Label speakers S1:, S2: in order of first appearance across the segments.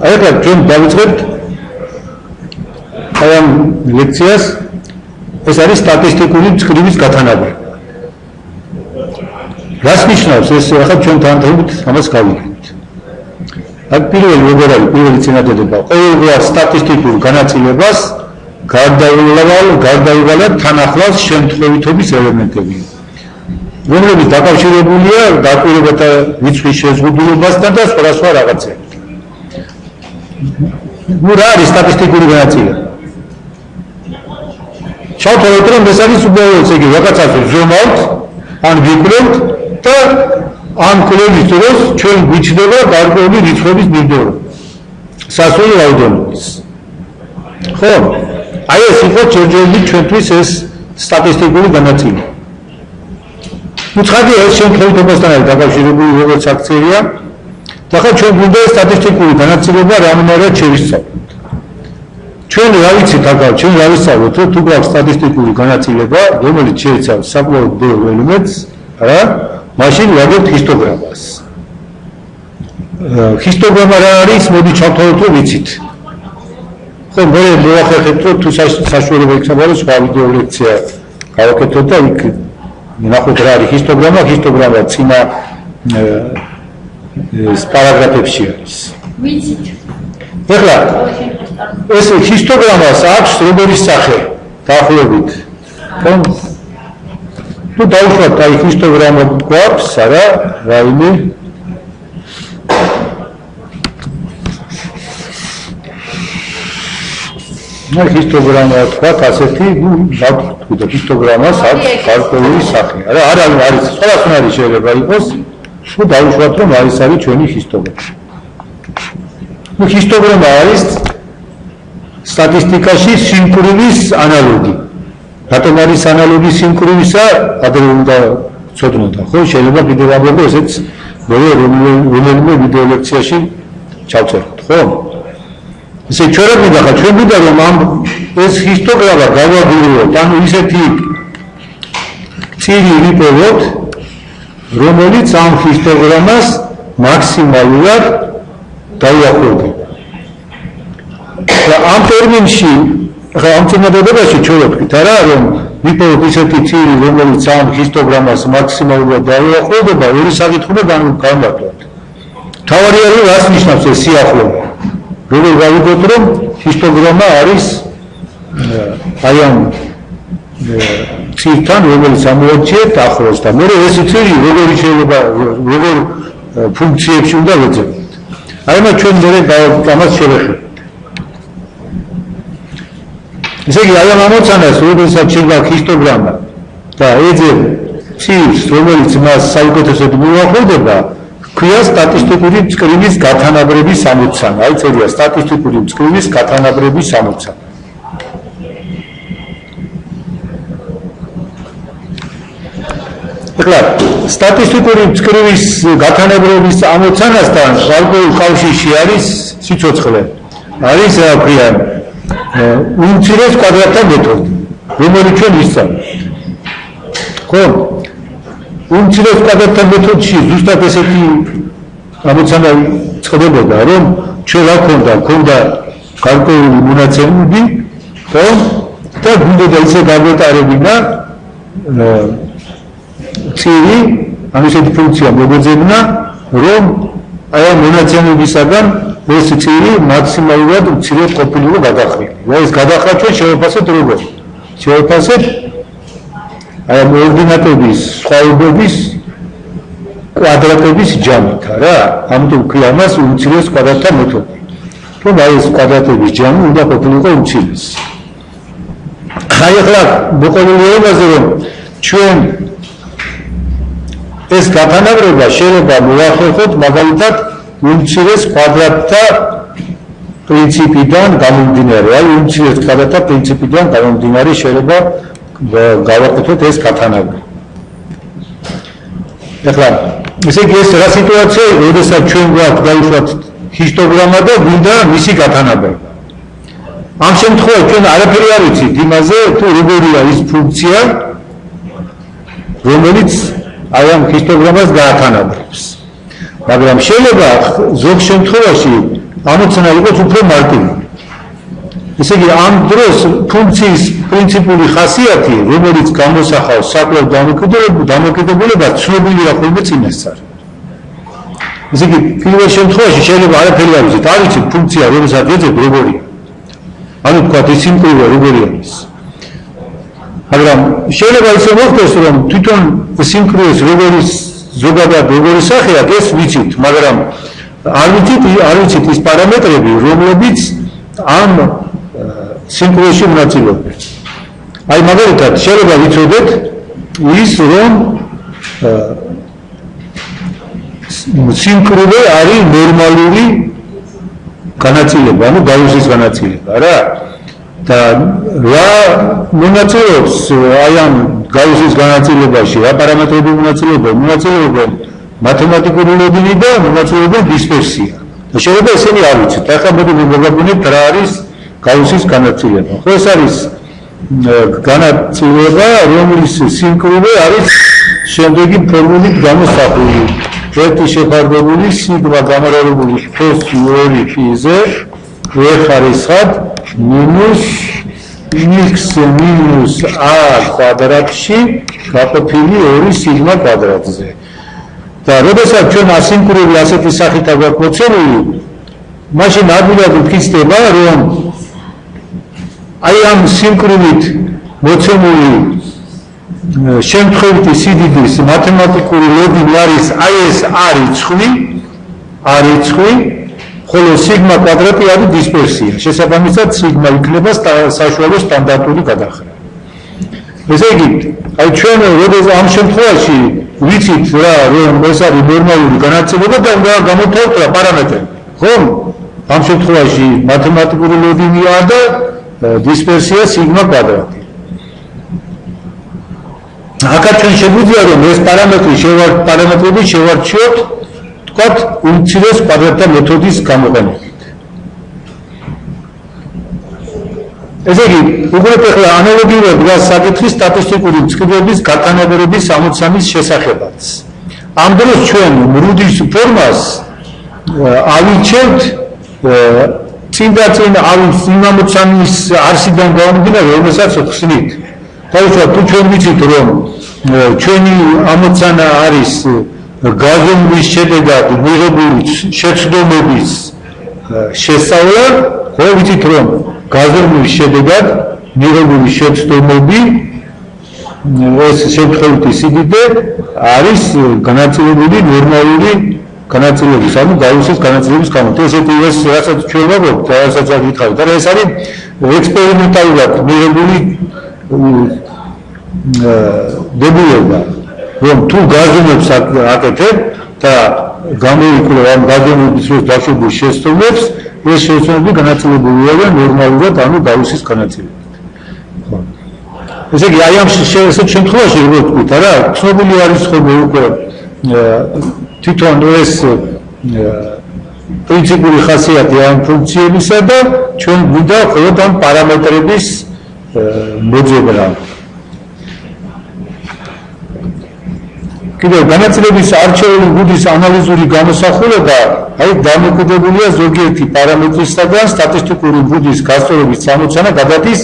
S1: აი ახლა ჩვენ დავიწყებთ აი ამ ლექციას. ეს არის სტატისტიკური მწკრივის გათანაბრება. რას ნიშნავს ეს? ახლა ჩვენ თანხმობთ ამას გავიგებთ. აქ პირველი წინადადება ყოველგვარ სტატისტიკურ განაწილებას გარდაუვალად თან ახლავს შემთხვევითობის ელემენტები, რომლებიც დაკავშირებულია დაკვირვებათა რიცხვის შეზღუდულობასთან და სხვა რაღაცებით. რა არის სტატისტიკური განაწილება? ჩავთვალოთ, რომ ეს არის უბრალოდ ესე იგი რაღაცას ვზომავთ, ან ვიკვლევთ და ამ კვლევის დროს ჩვენ გვიჩნდება გარკვეული რიცხვების მიღწევა. სასწავლო რაოდენობის. ხო? აი ეს იყო ჯერჯერობით ჩვენთვის ეს სტატისტიკური განაწილება. უცხადია ეს შემთხვევითობასთან არის დაკავშირებული როგორც აქცია და ხა ჩვენ გვინდა სტატისტიკური განაწილება რამენად შევისწავლოთ. ჩვენ რა ვიცით ახლა, ჩვენ რა ვისწავლოთ, რომ თუ გვაქვს სტატისტიკური განაწილება, რომელიც შეიცავს საკმაოდ ბევრ ელემენტს, რა? მაშინ ვაგებთ ჰისტოგრამას. ჰისტოგრამა რა არის? მოდი ჩავთვალოთ, რომ ვიცით. ხო, მე მოახერხეთ, რომ თუ საშუალება იქნება, რომ სხვა ვიდეო ლექცია გავაკეთოთ და იქ ნახოთ რა არის ჰისტოგრამა. ჰისტოგრამა წინა პარაგრაფებში არის.
S2: ვიცით.
S1: ეხლა ეს ჰისტოგრამას აქვს როგორი სახე? დაახლოებით. ხო? თუ დავუშვათ აი ჰისტოგრამა გვაქვს, არა, რაიმე ну ჰისტოგრამა თქვა ასეთი, ну დავთქვით ჰისტოგრამას აქვს გარკვეული სახე. არა არის სხვადასხვანაირი შეიძლება იყოს, თუ დავუშვათ რომ არის ჩვენი ჰისტოგრამა. ну ჰისტოგრამა არის სტატისტიკაში სიმკვრივის ანალოგი. რატომ არის ანალოგი სიმკვრივისა? ადრე უნდა ვცოდნოთ, ხო? შეიძლება კიდევ ამბობ ესეც რომელიმე ვიდეო ლექციაში ჩავწეროთ, ხო? ესე ჩვენ გვინდა რომ ამ ეს ჰისტოგრამა გავაგურულოთ, ანუ ისეთი წილი ვიპოვოთ, რომელიც ამ ჰისტოგრამას მაქსიმალურად დაუახლოვდება. ამ ტერმინში, ახლა ამ წინადადებაში ჩვენ ვთქვით, არა, რომ ვიპოვოთ ისეთი წილი, რომელიც ამ ჰისტოგრამას მაქსიმალურად დაუახლოვდება, ორი საკითხი განვაგრძელოთ. თავარი არის რას ნიშნავს ეს სიახლოვე? როგორ გავიგოთ, რომ ჰისტოგრამა არის აი ამ ცირთან, რომელიც ამოვაჩიეთ ახლოს და მე ეს ცილი როგორი შეიძლება როგორ ფუნქციებში უნდა ვეძებოთ. აი მაგ ჩვენ მე ამას შევეხებთ. ესე იგი აი ამ ამოცანას, როდესაც შეგვაქვს ჰისტოგრამა და ეძებ ცილს, რომელიც მას საუკეთესოდ მოუახლოვდება, ქვია სტატისტიკური მწკრივის გათანაბრების ამოცანა. აი წერია სტატისტიკური მწკრივის გათანაბრების ამოცანა. ეხლა სტატისტიკური მწკრივის გათანაბრების ამოცანასთან გარკვეულ კავშირში არის სიცოცხლე. არის რა ქვია უმცირეს კვადრატთა მეთოდი, რომელიც ჩვენ ვისწავლეთ. ხო? უმცირეს კვადრატთა მეთოდში ზუსტად ესეთი ამოცანა წყდებოდა, რომ ჩვენ რა ქონდა გარკვეული მონაცემები, ხო? და გვინდა ისე გაგვეტარებინა წილი, ანუ ესეთი ფუნქცია მოგვეძებნა, რომ აი ამ მონაცემებისაგან ეს წილი მაქსიმალურად მცირედ ყოფილიყო გადახრილი. და ეს გადახრა ჩვენ შევაფასეთ როგორ? შევაფასეთ აი ამ ორდინატების სხვაობების კვადრატების ჯამით, რა? ამიტომ ქვია მას უმცირეს კვადრატთა მეთოდი. რომ აი ეს კვადრატების ჯამი უნდა ყოფილიყო უმცირეს. აი ახლა მოყოლილობაზე რომ ჩვენ ეს გათანაბრება შეიძლება მოახერხოთ მაგალითად უმცირეს კვადრატთა პრინციპიდან გამომდინარე. აი უმცირეს კვადრატთა პრინციპიდან გამომდინარე შეიძლება გავაკეთოთ ეს გათანაბრება. ეხლა ესე იგი ეს რა სიტუაცია, როდესაც ჩვენ გვაქვს დაუშვათ ჰისტოგრამა და გვინდა მისი გათანაბრება. ამ შემთხვევაში ჩვენ არაფერი არ ვიცით იმაზე, თუ როგორია ის ფუნქცია, რომელიც აი ამ ჰისტოგრამას გაათანაბრებს. მაგრამ შეიძლება ზოგ შემთხვევაში ამოცანა იყოს უფრო მარტივი. ესე იგი, ამ დროს ფუნქციის პრინციპული ხასიათი, რომელიც გამოსახავს საკვლევ დამოკიდებულებას, ცნობილია ხოლმე წინასწარ. ესე იგი, პირველ შემთხვევაში შეიძლება არაფერი არ ვიცით, არ ვიცით ფუნქცია, რომელსაც ეძებ როგორია. ანუ თქვა ის სიმკვრივე როგორი არის. მაგრამ შეიძლება ისე მოხდეს, რომ თვითონ სიმკვრივეს ზოგადად როგორი სახეა, ეს ვიცით, მაგრამ არ ვიცით ის პარამეტრები, რომლებიც ამ სიმკვრივეში მონაწილეობენ. აი მაგალითად, შეიძლება ვიცოდეთ ის, რომ სიმკვრივე არის ნორმალური განაწილება, ანუ გაუსის განაწილება, რა. და რა მონაწილეობს აი ამ გაუსის განაწილებაში, რა პარამეტრები მონაწილეობენ მათემატიკური ლოგინი და მონაწილეობენ დისპერსია. და შეიძლება ესენი არ ვიცით. ახლა მოდი მოგაბუნებთ რა არის გაუსის განაწილება. ხო, ეს არის განაწილება, რომლის სიმკვრივე არის შემდეგი ფორმულით გამოსახული. ერთი შეფარდებული სიგმა გამარჯვებული x2 π-ზე ხარისხად მინუს x მინუს a კვადრატში გაყოფილი 2 სიგმა კვადრატზე. და როდესაც ჩვენ ასინკრონული ასეთი სახით აგვაქვს მოცემული, მაშინ ადვილად ვფიქრდება, რომ აი ამ სინკრონით მოცემული შემთხვევითი სიდიდის მათემატიკური ლოგინი არის აი ეს r რიცხვი, ხოლო სიგმა კვადრატი არის დისპერსია. შესაბამისად სიგმა იქნება საშუალო სტანდარტული გადახრა. ესე იგი, აი ჩვენ როდესაც ამ შემთხვევაში ვიცით რა, რომ ეს არის ნორმალური განაწილება და გამოთავთ რა პარამეტრები. ხო? ამ შემთხვევაში მათემატიკური ლოგინია და დისპერსია სიგმა კვადრატი. აქაც ჩვენ შეგვიძლია რომ ეს პარამეტრები შევარჩიოთ, თქვათ, უმცირეს კვადრატთა მეთოდის გამოყენებით. ესე იგი, უყურეთ ახლა ანალოგიურად დგას საკითხი სტატისტიკური წყობების გათანაბრების ამოცანის შესახებაც. ამ დროს ჩვენ მრუდის ფორმას ავირჩევთ წინ იმ ამოცანის არსიდან გამომდინარე, რომელსაც ხსნით. თავისუფლად თუ ჩვენ ვიცით, რომ ჩვენი ამოცანა არის გაზომვის შედეგად მიღებული შეცდომების შესწავლა, ხო ვიცით, რომ გაზომვის შედეგად მიღებული შეცდომები ეს შემთხვევითი სიდიდე არის განაწილებული ნორმალური განაწილების, ანუ გაუსის განაწილების გამო. ესეთი ეს რასაც ჩვენ ვაგვაქვს, რასაც ვიკითხავთ, და ეს არის ექსპერიმენტალურად მიღებული დებულება, რომ თუ გაზომებს აკეთებ და გამოიკვლევ ამ გაზომების დროს დაშვებულ შეცდომებს, ეს შეცდომები განაწილებულია ნორმალურად, ანუ გაუსის განაწილებით. ესე იგი, აი ამ ესეთ შემთხვევაში როგორ ვთქვით, რა, ცნობილი არის ხოლმე უკვე თვითონ ეს პრინციპული ხასიათი ამ ფუნქციებისა და ჩვენ გვინდა მხოლოდ ამ პარამეტრების მოძებნა. კიდევ განაწილების არჩეული ბუდის ანალიზური გამოსახულება აი დამოკიდებულია ზოგიერთი პარამეტრისგან სტატისტიკური ბუდის გასწორების ამოცანა გადადის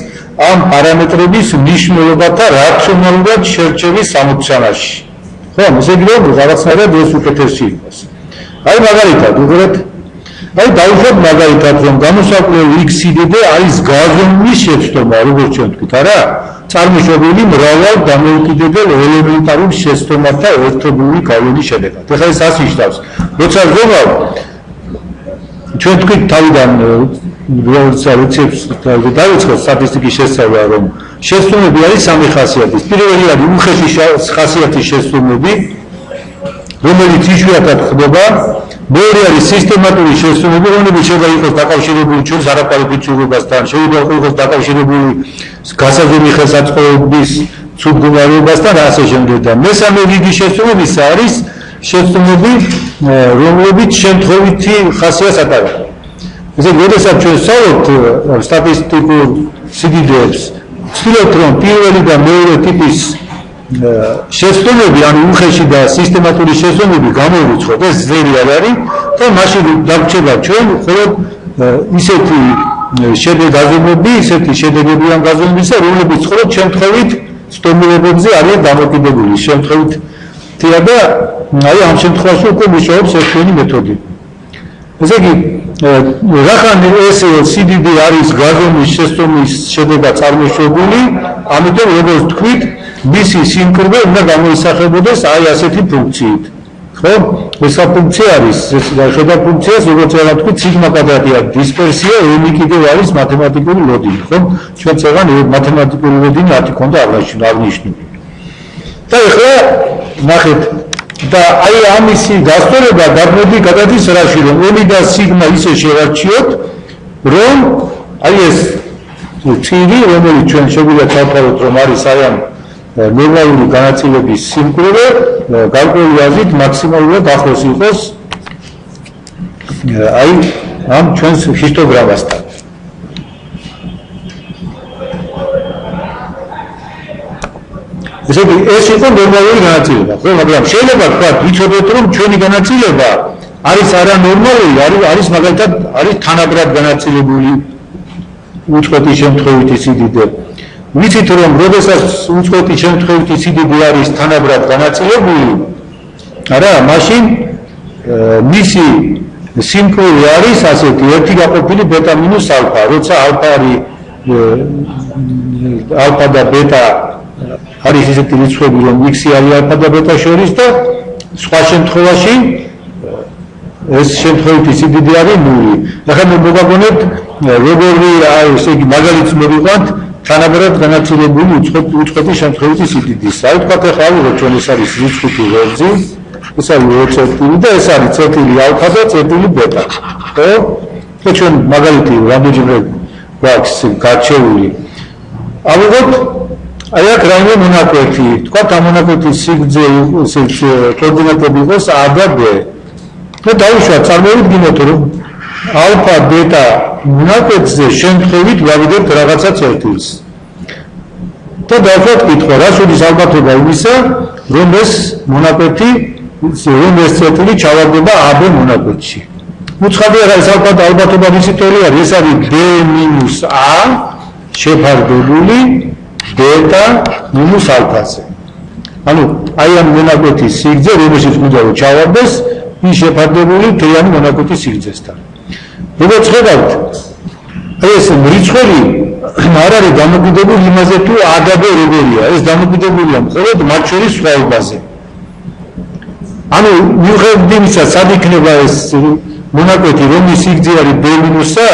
S1: ამ პარამეტრების მნიშვნელობათა რაციონალურად შერჩევის ამოცანაში. ხო, ესე იგი რომ რაღაცნაირად ეს უკეთესი იყოს. აი მაგალითად, უყურეთ, აი დავუშვათ მაგალითად, რომ გამოსაკლევ x სიდიდე არის გაზომვის შეცდომა, როგორც ჩვენ ვთქვით, არა? წარმოშობილი მრავალ დამოუკიდებელ ელემენტარულ შეცდომათა ერთობლივი გავლენის შედეგად. ეხლა ეს ასე ნიშნავს, როცა ზოგავ ჩვენ თქვით თავიდან როცა რეცეპტს დავიწყოთ სტატისტიკის შესწავლა, რომ შეცდომები არის სამი ხასიათის. პირველი არის უხეში ხასიათის შეცდომები, რომელიც იშვიათად ხდება. მეორე არის სისტემატური შეცდომები, რომლებიც შეიძლება იყოს დაკავშირებული ჩვენს არაფერი ფიქსირებასთან, შეიძლება იყოს დაკავშირებული გასაზომი ხელსაწყოების ცუდგუნარებასთან და ასე შემდეგ. და მესამე რიგი შეცდომების არის შეცდომები, რომლებიც შემთხვევითი ხასიათს ატარებენ. ესე იგი, როდესაც ჩვენ ვსწავლობთ სტატისტიკურ სიდიდეებს, ვცდილობთ, რომ პირველი და მეორე ტიპის შეცდომები ან უხეში და სისტემატური შეცდომები გამოვიწყოთ, ეს ძველი არ არის და მაშინ დაგვრჩება ჩვენ მხოლოდ ისეთი შედეგაზრდები, ისეთი შედეგებიან გაზრდობისა, რომლებიც მხოლოდ შემთხვევით ცდომილებებზე არიან დამოკიდებული. შემთხვევით თია და აი ამ შემთხვევაში უკვე მუშაობს ერთიანი მეთოდი. ესე იგი, რახან ეს CDD არის გაზრდობის შეცდომის შედეგად წარმოშობილი, ამიტომ როგორც თქვით, მისი სიმკვრივე უნდა გამოისახებოდეს აი ასეთი ფუნქციით. ხო? ეს ფუნქცია არის, ეს ხედა ფუნქციას, როგორც ვთქვით, სიგმა კვადრატია დისპერსია, ენი კიდევ არის მათემატიკური ლოდინი, ხო? ჩვენ წეგან მათემატიკური ლოდინი ათი ქონდა აღნიშნული. და ეხლა ნახეთ და აი ამისი დასწორება გადმოდი გადადის რაში, რომ ენი და სიგმა ისე შევარჩიოთ, რომ აი ეს ცივი, რომელიც ჩვენ შეგვიძლია დავთვალოთ, რომ არის აი ამ ნორმალური განაწილების სიმკვრივე, გარკვეული აზრით მაქსიმალურად ახლოს იყოს აი ამ ჩვენს ჰისტოგრამასთან. ესე იგი, ეს იყო ნორმალური განაწილება, ხო, მაგრამ შეიძლება ვთქვათ, ვიცოდეთ, რომ ჩვენი განაწილება არის არანორმალური, არის მაგალითად არის თანაბრად განაწილებული უწყვეტი შემთხვევითი სიდიდე. ვიცით, რომ როდესაც უწყვეტი შემთხვევითი სიდიდე არის თანაბრად განაწილებული, არა, მაშინ მისი სიმკვრივე არის ასეთი, ერთი გაყოფილი ბეტა მინუს ალფა, როცა ალფა არის ალფა და ბეტა არის ისეთი რიცხვები, რომ x-ი არის ალფა და ბეტა შორის და სხვა შემთხვევაში ეს შემთხვევითი სიდიდე არის 0. ახლა მოგაგონებთ, როგორი ესე იგი მაგალითს მოვიყვანთ თანაბრად განაწილებული უწყვეტი შემთხვევითი სიდიდის. აი თქვათ ახლა ავიღოთ ჩვენ ეს არის რიცხვი ვერძი, ეს არის ორი და ეს არის წერტილი ალფა და წერტილი ბეტა. ხო? და ჩვენ მაგალითი რამდენჯერმე გვაქვს გარჩეული. ავიღოთ აი აქ რაიმე მონაკვეთი, თქვათ ამ მონაკვეთის სიგრძე კოორდინატები იყოს a და b. და დავუშვათ, წარმოვიდგინოთ, რომ ალფა ბეტა მონაკვეთზე შემთხვევით ვავიღებთ რაღაცა წერტილს. და დავუშვათ კითხვა, რა შედის ალბათობა იმისა, რომ ეს მონაკვეთი, რომ ეს წერტილი ჩავარდება AB მონაკვეთში. უცხადია რა ეს ალბათობა მისი თორი არის, ეს არის b-a შეფარდებული ბეტა მინუს ალფაზე. ანუ აი ამ მონაკვეთის სიგრძე, რომელშიც უნდა რომ ჩავარდეს, ის შეფარდებული თეიანი მონაკვეთის სიგრძესთან. როგორც ხედავთ, ეს რიცხვი არ არის დამოკიდებული იმაზე, თუ a და b როგორია, ეს დამოკიდებულია მხოლოდ მათ შორის სხვაობაზე. ანუ მიუხედავად იმისა, სად იქნება ეს მონაკვეთი, რომლის სიგრძე არის b-a,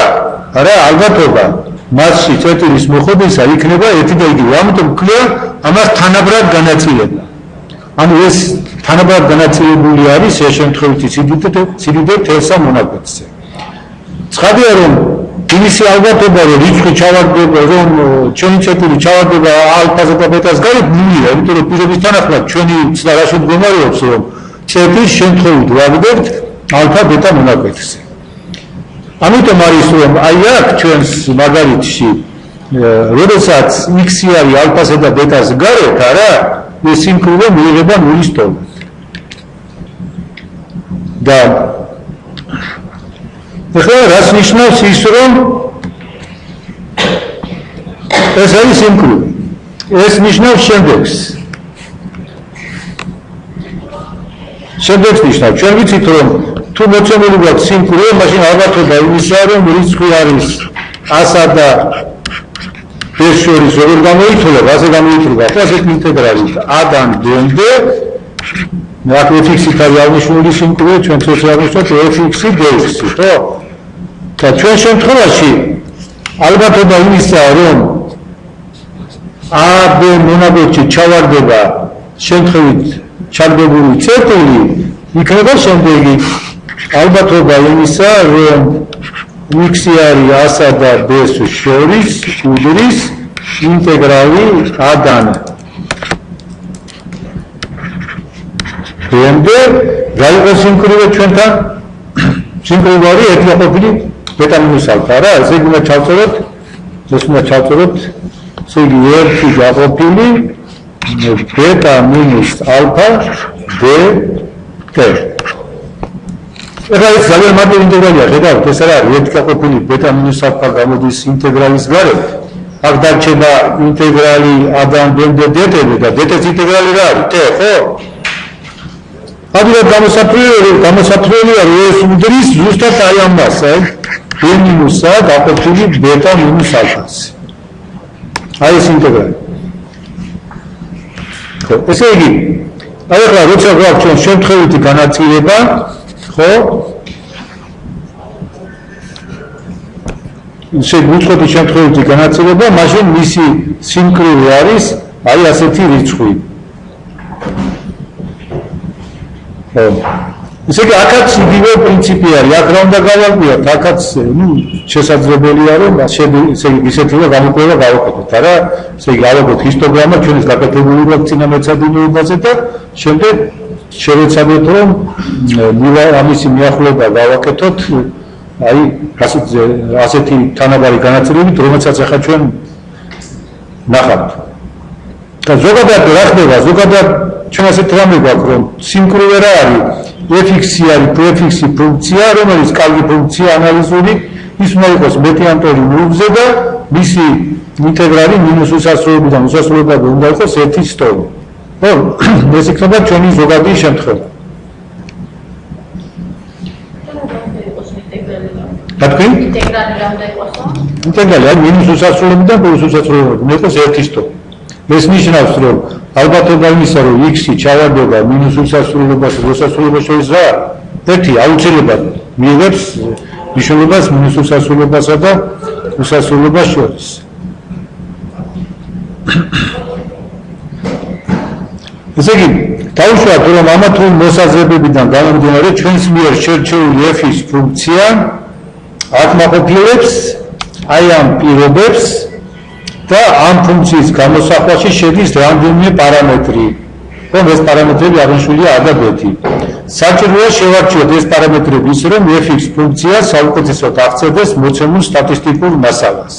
S1: არა, ალბათობა მასში წერტილის მოხობისა იქნება ერთი და იგივე. ამიტომ ვქნია ამას თანაბრად განაწილება. ანუ ეს თანაბრად განაწილებული არის ეს შემთხვევითი სიდიდე თესა მონაკვეთზე. ცხადია, რომ იმისი ალბათობა, რომ რიცხვი ჩავარდება, რომ ჩვენი წერტილი ჩავარდება ალფაზე და ბეტას გარეთ, ნულია, იმიტომ რომ პირობის თანახმად ჩვენი ცდა რაში მდგომარეობს, რომ წერტილს შემთხვევით ვავიღებთ ალფა ბეტა მონაკვეთზე. ამიტომ არის, რომ აი აქ ჩვენს მაგალითში, როდესაც x-ი არის ალფასა და ბეტას გარეთ, არა, ეს სიმკვრივე მიიღება 0-ის ტოლად. და ეხლა რას ნიშნავს ის, რომ ეს არის სიმკვრივე? ეს ნიშნავს შემდეგს. შემდეგს ნიშნავს, ჩვენ ვიცით, რომ თუ მოცემული გვაქვს სიმკვრივე, მაშინ ალბათობა იმისაა, რომ რიცხვი არის a-სა და b-ს შორის როგორ გამოითვლება, ასე გამოითვლება, ასეთ ინტეგრალით a-დან b-მდე, აქ f-ით არის აღნიშნული სიმკვრივე, ჩვენ წელს აღნიშნოთ f(x) dx-ი, ხო? და ჩვენ შემთხვევაში ალბათობა იმისაა, რომ a-b მონაკვეთში ჩავარდება შემთხვევით ჩაგდებული წერტილი, იქნება შემდეგი ალბათობა იმისა, რომ x-ი არის a-სა და b-ს შორის უდრის ინტეგრალი a-დან b-მდე, რა იყო სიმკვრივე ჩვენთან? სიმკვრივე არის ერთი გაყოფილი ბეტა მინუს ალფა, რა, ესე იგი უნდა ჩავწეროთ, ესე იგი ერთი გაყოფილი beta minus alpha dt. ეხლა ეს ძალიან მარტივი ინტეგრალია, ხედავთ, ეს რა არის, ერთი გაყოფილი beta minus alpha გამოდის ინტეგრალის გარეთ. აქ დარჩება ინტეგრალი a-დან b-მდე dt-ები და dt-ს ინტეგრალი რა არის? t, ხო? ამიტომ გამოსაფრთხოებული არის ეს უდრის ზუსტად აი ამას, b minus-a გაყოფილი beta minus alpha-ს. აი ეს ინტეგრალი. ხო, ესე იგი, აი ახლა როცა გვაქვს ჩვენ შემთხვევითი განაწილება, ხო? შეგვიწყოთ შემთხვევითი განაწილება, მაშინ მისი სიმკვრივე არის აი ასეთი რიცხვი. ხო. ესე იგი, აქაც იგივე პრინციპი არის, აქ რა უნდა გავარკვიოთ, აქაც შესაძლებელია რომ ესე იგი ისეთი გამოკვლევა გავაკეთოთ, არა? ესე იგი, გავაკეთოთ ჰისტოგრამა ჩვენის გაკეთებულობაზე წინა მეცადინეობაზე და შემდეგ შევეცადოთ რომ ამისი მიახლოება გავაკეთოთ აი ასეთი თანაბარი განაწილებით, რომელსაც ახლა ჩვენ ნახავთ. და ზოგადად რა ხდება? ზოგადად ჩვენ ასეთ რამე გვაქვს რომ სიმკვრივე რა არის? f(x) არის პრეფიქსი ფუნქცია, რომელიც კარგი ფუნქცია ანალიზური, ის უნდა იყოს მეტიანტური ნულზე და მისი ინტეგრალი მინუს უსასრულობიდან უსასრულობამდე უნდა იყოს 1 სტოლი. ხო, ეს იქნება ჩვენი ზოგადი შემთხვევა. რა თქვი? ინტეგრალი რა უნდა იყოს? ინტეგრალი არის მინუს უსასრულობიდან პლუს უსასრულობამდე უნდა იყოს 1 სტოლი. ეს ნიშნავს რომ ალბათობა იმისა რომ x-ი ჩავარდება მინუს უსასრულობას და უსასრულობას შორის რა? 1 აუცილებლად მიიღებს მნიშვნელობას მინუს უსასრულობასა და უსასრულობას შორის. ესე იგი, დავუშვათ რომ ამა თუ იმ მოსაზრებებიდან გამომდინარე ჩვენს მიერ შერჩეული f-ის ფუნქცია აკმაყოფილებს აი ამ პირობებს და ამ ფუნქციის გამოსახვაში შედის რამდენიმე პარამეტრი. რომ ეს პარამეტრები აღნიშნულია a და b-ი. საჭიროა შევარჩიოთ ეს პარამეტრები ისე რომ f(x) ფუნქცია საუკეთესოდ აღწევდეს მოცემულ სტატისტიკურ მასალას.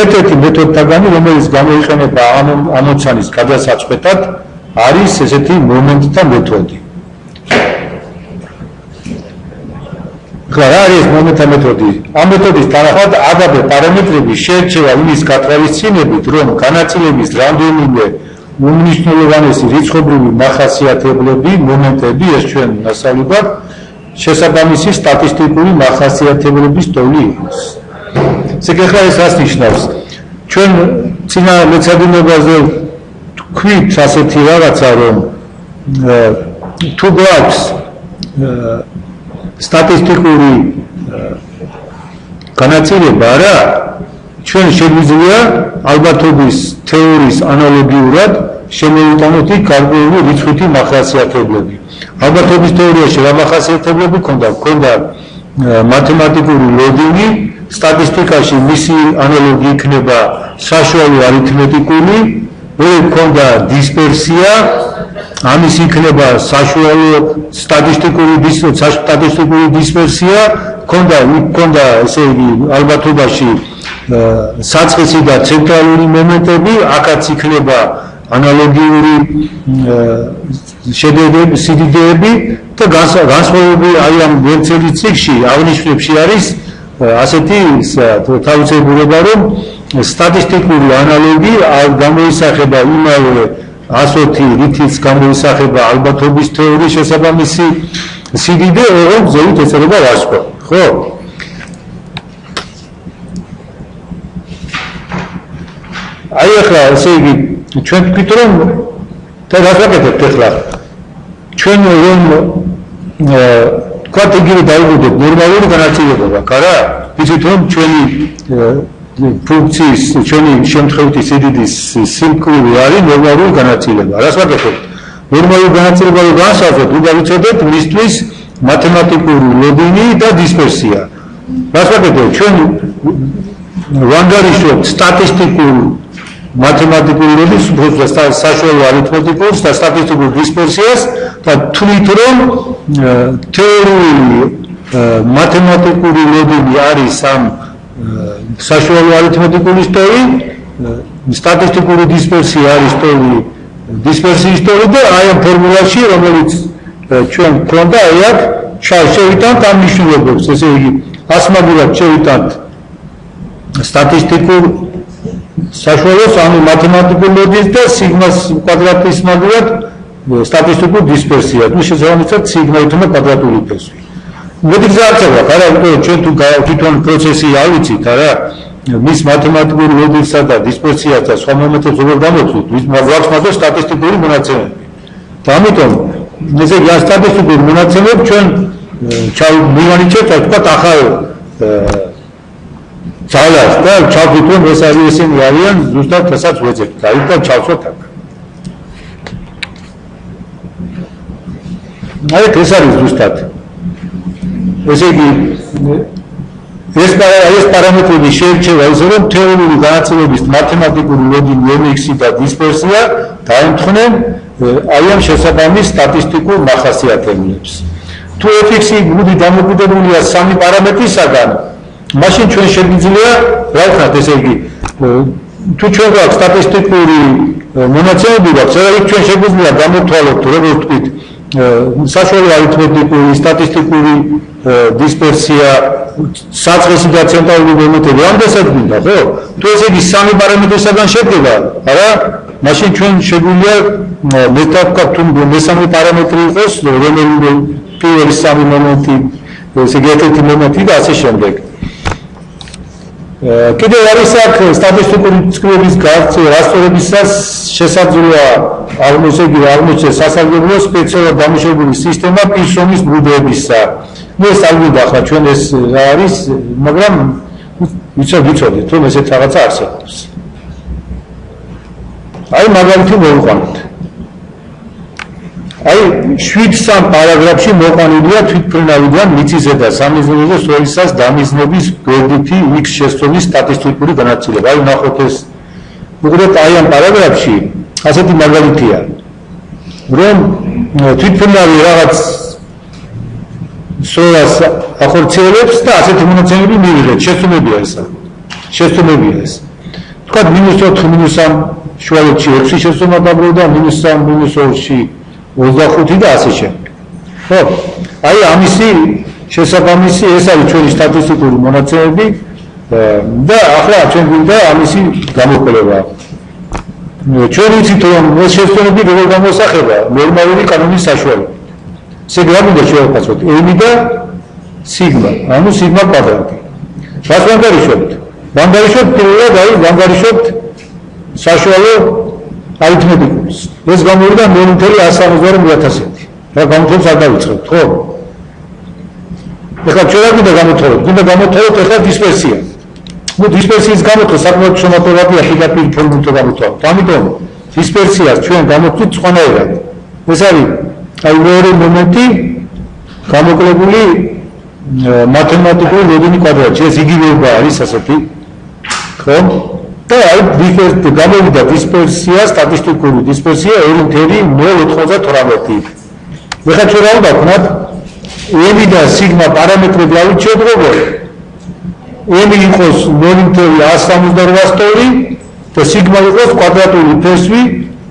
S1: ერთ-ერთი მეთოდთაგანი, რომელიც გამოიყენება ამ ამოცანის გადასაწყვეტად, არის ესეთი მომენტთა მეთოდი. რა არის მომენტთა მეთოდი? ამ მეთოდის თანახმად a და b პარამეტრები შეერჩევა იმის გათვალისწინებით, რომ განაწილების რამდენიმე უმნიშვნელოვანესი რიცხობრივი მახასიათებლები, მომენტები, ეს ჩვენ ნასწავლებად, შესაბამისი სტატისტიკური მახასიათებლების ტოლი იყოს. ესე იგი, ახლა ეს რას ნიშნავს? ჩვენ წინა მეცადინეობაზე თქვით ასეთი რაღაცა, რომ თუ გვაქვს სტატისტიკური განაწილება, რა, ჩვენ შეგვიძლია ალბათობის თეორიის ანალოგიურად შემოვიტანოთ იქ გარკვეული რიცხვითი მახასიათებლები. ალბათობის თეორიაში რა მახასიათებლები ჰქონდა? ჰქონდა მათემატიკური ლოდინი, სტატისტიკაში მისი ანალოგი იქნება საშუალო არითმეტიკული, ჰქონდა დისპერსია, ამის იქნება საშუალო სტატისტიკური დისპერსია, ჰქონდა ესე იგი ალბათობაში საწყისი და ცენტრალური მომენტები, აქაც იქნება ანალოგიური შედეგები, სიდიდეები და განსხვავებული აი ამ ვერცელი ციკლში აღნიშნებში არის ასეთი თავისებურება, რომ სტატისტიკური ანალოგი გამოისახება იმავე ასოთი რითიც გამოისახება ალბათობის თეორიის შესაბამისი სიდიდე, რომ ზევით ეწერება ვარსკვლავი, ხო? აი ახლა ესე იგი ჩვენ ვთქვით რომ და რა ვაკეთებთ ახლა? ჩვენ რომ თქვათ იგივე დაუბრუნდეთ ნორმალური განაწილებობა, არა? იცით რომ ჩვენი ფუნქციის, ჩვენი შემთხვევითი სიდიდის სიმკვრივე არის ნორმალური განაწილება. რას ვაკეთებთ? ნორმალური განაწილება რო განსაზღვროთ, უნდა ვიცოდეთ მისთვის მათემატიკური ლოდინი და დისპერსია. რას ვაკეთებთ? ჩვენ ვანგარიშობთ სტატისტიკურ მათემატიკური ლოდინს, საშუალო არითმეტიკულს და სტატისტიკურ დისპერსიას და თვლით რომ თეორიული მათემატიკური ლოდინი არის ამ საშუალო არითმეტიკული ტოლი, სტატისტიკური დისპერსია არის ტოლი დისპერსიის თორე და აი ამ ფორმულაში რომელიც ჩვენ გვქონდა აი აქ შევიტანთ ამ მნიშვნელობებს, ესე იგი ასმაგურად შევიტანთ სტატისტიკურ საშუალოს, ანუ მათემატიკურ მოდელს და სიგმას კვადრატის მაგალითად სტატისტიკურ დისპერსიას. ნუ შესაბამისად სიგმა ითხოვა კვადრატული ფესვი. მოდი გზაარცება, არა, ჩვენ თუ თვითონ პროცესი არ ვიცით, არა, მის მათემატიკური მოდელსა და დისპერსიას და სხვა მომენტებს როგორ გამოწვით, ვის გვაქვს მაგრამ სტატისტიკური მონაცემები. და ამიტომ ესე იგი სტატისტიკურ მონაცემებს ჩვენ მივანიჭებთ, თქვა ახალ ძალას და ჩავთვითონ ეს არის ესენი არიან ზუსტად რასაც ვეძებთ. დაიწყო ჩავსვათ აქ. აი ეს არის ზუსტად. ესე იგი ეს პარამეტრები შეირჩევა ისე რომ თეორიული განაწილების მათემატიკური ლოგინი MX და დისპერსია დაემთხნენ აი ამ შესაბამის სტატისტიკურ მახასიათებლებს. თუ FX-ი გუნდი დამოკიდებულია სამი პარამეტრისაგან, მაშინ ჩვენ შეგვიძლია რა ვქნათ, ესე იგი თუ ჩვენ გვაქვს სტატისტიკური მონაცემები გვაქვს, რა ჩვენ შეგვიძლია გამოვთვალოთ, როგორც ვთქვით, საშუალო არითმეტიკური, სტატისტიკური დისპერსია, საწყისი და ცენტრალური მომენტები, ამდენსაც გვინდა, ხო? თუ ესე იგი სამი პარამეტრისაგან შედგება, არა? მაშინ ჩვენ შეგვიძლია მეტავქავთ თუ მესამე პარამეტრი იყოს, რომელიმე პირველი სამი მომენტი, ესე იგი ერთ-ერთი მომენტი და ასე შემდეგ. კიდევ არის აქ სტატისტიკური ცხრილების გარკვევა რასტურებისას შესაძლოა აღმოჩნდეს სასარგებლო სპეციალურად დამუშავებული სისტემა პისონის ბუდეებისა. ნუ ეს არ გვინდა ახლა ჩვენ ეს რა არის, მაგრამ ვიცოდით რომ ესეთ რაღაცა არსებობს. აი მაგალითი მოვიყვანოთ. აი 7-3 პარაგრაფში მოყვანილია თვითმფრინავიდან მიწისა და სამიზნეობის სროლისას დამიზნების გვერდითი X შესწავლის სტატისტიკური განაწილება. აი ნახოთ ეს. უყურეთ აი ამ პარაგრაფში ასეთი მაგალითია, რომ თვითმფრინავი რაღაც სროლას ახორციელებს და ასეთი მონაცემები მივიღეთ. შესწავლებია ესა. შესწავლებია ეს. თქვა -4 -3 შუალედში 6 შესწავლა დაბრუნდა -3 -2-ში 25 და ასე შემდეგ. ხო? აი ამისი შესაბამისი ეს არის ჩვენი სტატისტიკური მონაცემები და ახლა ჩვენ გვინდა ამისი გამოკვლევა. ჩვენ ვიცით რომ ეს შესწავლები როგორ გამოსახება ნორმალური კანონის საშუალებით. ესე გვინდა შევაფასოთ m და სიგმა, ანუ სიგმა კვადრატი. რას ვანგარიშობთ? ვანგარიშობთ პირველად აი ვანგარიშობთ საშუალო არითმეტიკულს. ეს გამოვიდა 0.172,000. რა გამოთვლებს არ დავიწყებთ, ხო? ეხლა ჩვენ რა გვინდა გამოთვლოთ? გვინდა გამოთვლოთ ეხლა დისპერსია. ნუ დისპერსიის გამოთვლა საკმაოდ შემოწმებადია პირდაპირ ფორმულით გამოთვლოთ. ამიტომ დისპერსიას ჩვენ გამოვთვლით სხვანაირად. ეს არის აი მეორე მომენტი გამოკლებული მათემატიკური ლოგინი კვადრატში. ეს იგივეობა არის ასეთი. ხო? და აი გამოვიდა დისპერსია, სტატისტიკური დისპერსია 2.098. ეხლა ჩვენ რა უნდა ვქნათ? m და სიგმა პარამეტრები ავირჩიოთ როგორ? m იყოს 0.178 და სიგმა იყოს კვადრატული ფესვი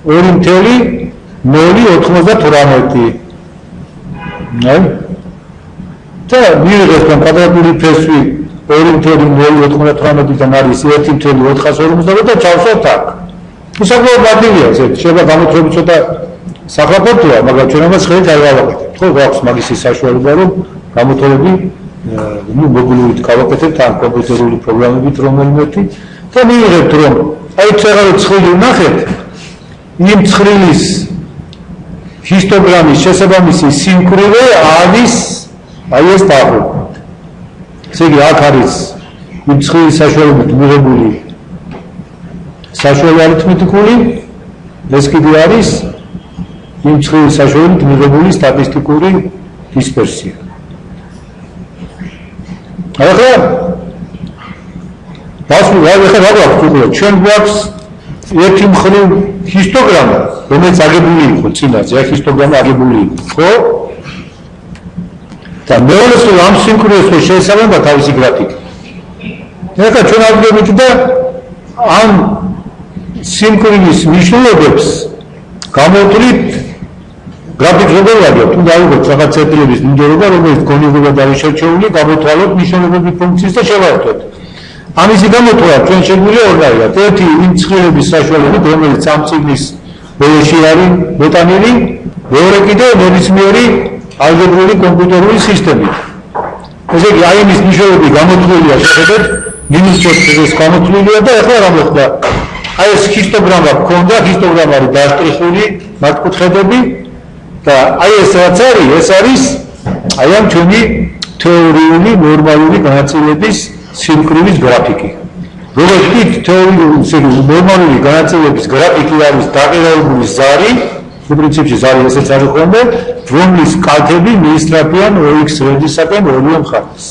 S1: 2.098. აი და მივიღეთ რომ კვადრატული ფესვი 2.098-დან არის 1.450 და ჩავსვათ აქ. უსაკუთრებად მარტივია ეს, შეიძლება გამოთვლები ცოტა საფრაფოთია, მაგრამ ჩვენ ამას ხელით არ გავაკეთებთ. ხო, გვაქვს მაგის საშუალება, რომ გამოთვლები მობილურით გავაკეთებთ ან კომპიუტერული პროგრამებით რომელიმეთი და მივიღებთ რომ აი ცეღარო ცხრილი ვნახეთ, იმ ცხრილის ჰისტოგრამის შესაბამისი სიმკვრივე არის აი ეს დაახლოებით. ესე იგი აქ არის იმ ცხრილის საშუალებით მიღებული საშუალო არითმეტიკული, ეს კიდე არის იმ ცხრილის საშუალებით მიღებული სტატისტიკური დისპერსია. ახლა რა გვაქვს უყურეთ, ჩვენ გვაქვს ერთი მხრივ ჰისტოგრამა, რომელიც აგებული იყო წინაზე, აქ ჰისტოგრამა აგებული იყო, ხო? და მეორე სულ ამ სიმკვრივეს შეესაბამება თავისი გრაფიკი. ეხლა ჩვენ ავდგებით და ამ სიმკვრივის მნიშვნელობებს გამოვთვლით გრაფიკს როგორ ვაგებთ? თუ დავიღოთ რაღაც წერტილების მიმდევრობა, რომელიც გონივრულად არის შერჩეული, გამოვთვალოთ ნიშნულობები ფუნქციის და შევავთოთ. ამისი გამოთვალა ჩვენ შეგვიძლია ორნაირად. ერთი იმ ცხრილების საშუალებით, რომელიც ამ წიგნის ბოლოში არის მოტანილი, მეორე კიდევ ნებისმიერი ალგებრული კომპიუტერული სისტემით. ესე იგი, აი ამის ნიშნულობები გამოთვლილია შეხედეთ, -4-ის გამოთვლილია და ახლა რა მოხდა? აი ეს ჰისტოგრამა გქონდა, ჰისტოგრამა არის დასტრიხული მართკუთხედები და აი ეს რაც არის, ეს არის აი ამ ჩვენი თეორიული ნორმალური განაწილების სინკრონის გრაფიკი. როგორც ვთქვით, თეორიული ნორმალური განაწილების გრაფიკი არის დაღირებული ზარი, პრინციპში ზარი ესეც არის ხოლმე, რომლის კალთები მიისწრაფიან 2x რედისაკენ ორივე მხარეს.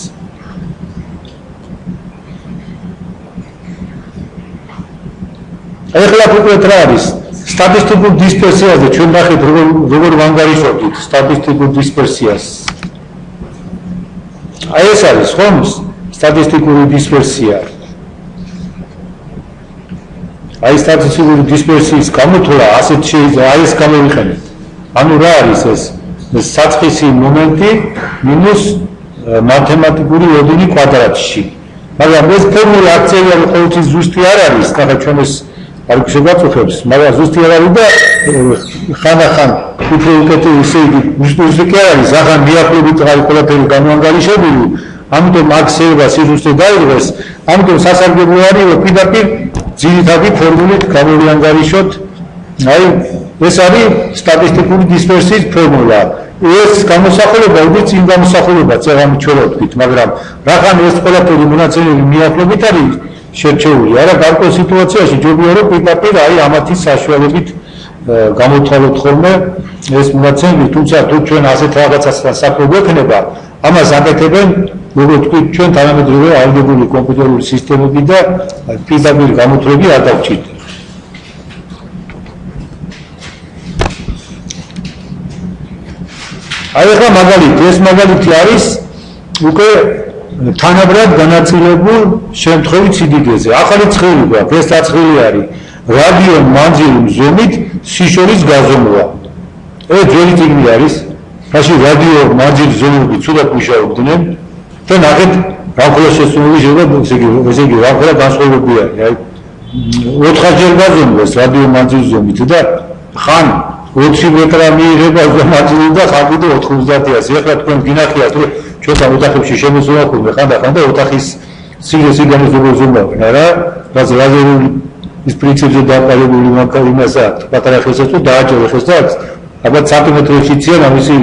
S1: ეხლა უკვე რა არის? სტატისტიკურ დისპერსიაზე ჩვენ ნახეთ როგორ ვანგარიშობთ სტატისტიკურ დისპერსიას. აი ეს არის ხომ სტატისტიკური დისპერსია. აი სტატისტიკური დისპერსიის გამოთვლა ასეთ შეიძლება აი ეს გამოვიყენეთ. ანუ რა არის ეს? საწყისი მომენტი მინუს მათემატიკური ოდენი კვადრატში. მაგრამ ეს ფორმულა აქცევია ყოველთვის ზუსტი არ არის, ხა ჩვენ ეს არ გვშევაწუხებს, მაგრამ ზუსტი არ არის და ხან-ახან უფრო უკეთ ისე იგი ზუსტი კი არ არის, ახლა მიახლოებით არის ყველაფერი განვანგალიშებული, ამიტომ აქ შეიძლება სიზუსტე დაიღეს, ამიტომ სასარგებლო არის რომ პირდაპირ ძირითადი ფორმულით გამოვიანგალიშოთ, აი ეს არის სტატისტიკური დისპერსიის ფორმულა. ეს გამოსახულება უკვე წინ გამოსახულებაც აღარ ჩვენ ვთქვით, მაგრამ რახან ეს ყველაფერი მონაცემები მიახლოებით არის შერჩეული. არა გარკვეულ სიტუაციაში ჯობია რომ პირდაპირ აი ამათი საშუალებით გამოთვალოთ ხოლმე ეს მონაცემები, თუმცა თუ ჩვენ ასეთ რაღაცასთან საქმე გვექნება, ამას აკეთებენ როგორც ვთქვით ჩვენ თანამედროვე ალგებრული კომპიუტერული სისტემები და პირდაპირ გამოთვლები არ დაგვჭირდება. აი ახლა მაგალითი, ეს მაგალითი არის უკვე თანაბრად განაწილებულ შემთხვევით სიდიდეზე. ახალი ცხრილი გვაქვს, ეს დაწვრილი არის რადიო მანძილის ზომით სიშორის გაზომვა. ეს ძველი წიგნი არის, რაში რადიო მანძილის ზომები ცუდად მუშაობდნენ და ნახეთ რა ხოლმე შესწავლილი შეიძლება ესე იგი რა ხოლმე განსხვავებები არის. აი 4-ჯერ გაზომვას რადიო მანძილის ზომით და ხან 20 მეტრა მიიღება მანძილი და ხან კიდე 90-ია. ეხლა თქვენ გინახიათ რომ ჩვენთან ოთახებში შემოსულა ხოლმე ხანდახან და ოთახის სიგანეს როგორ ზომავენ, არა? რაც ლაზერული ის პრინციპზე დაყალიბებული იმასა პატარა ხელსაც თუ დააჭერე ხელს და ალბათ სანტიმეტრებში ციან ამისი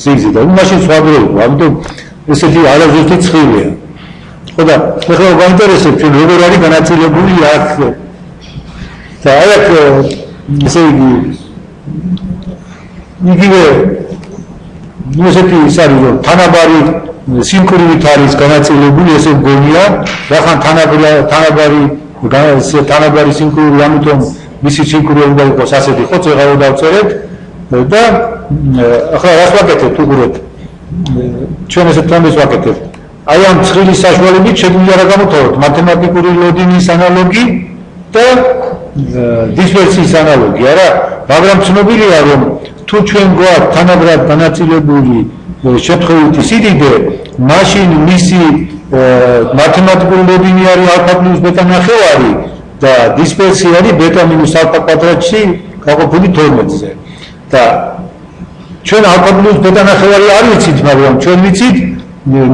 S1: სიგზე და მაშინ სხვა დროა, ამიტომ ესეთი არაზუსტი ცხრილია. ხო და ეხლა გაინტერესებს ჩვენ როგორ არის განაწილებული აქ და აი აქ ესე იგი იგივე ესეთი ის არის რომ თანაბარი სინკრონით არის განაწილებული, ესე გონია, რახან თანაბარი სინკრონი, ამიტომ მისი სინკრონი იყოს ასეთი, ხო, წეღარო დავწერეთ და ახლა რას ვაკეთებთ უყურეთ? ჩვენ ესე თამის ვაკეთებთ. აი ამ ცხრილის საშუალებით შეგვიძლია რა გამოთვალოთ? მათემატიკური ლოდინის ანალოგი და დისპერსიის ანალოგი, არა? მაგრამ ცნობილია რომ თუ ჩვენ გვაქვს თანაბრად განაწილებული შემთხვევითი სიდიდე, მაშინ მისი მათემატიკური ლოდინი არის ალფა პლუს ბეტა ნახევარი და დისპერსია არის ბეტა მინუს ალფა კვადრატში გაყოფილი 12-ზე. და ჩვენ ალფა პლუს ბეტა ნახევარი არ ვიცით, მაგრამ ჩვენ ვიცით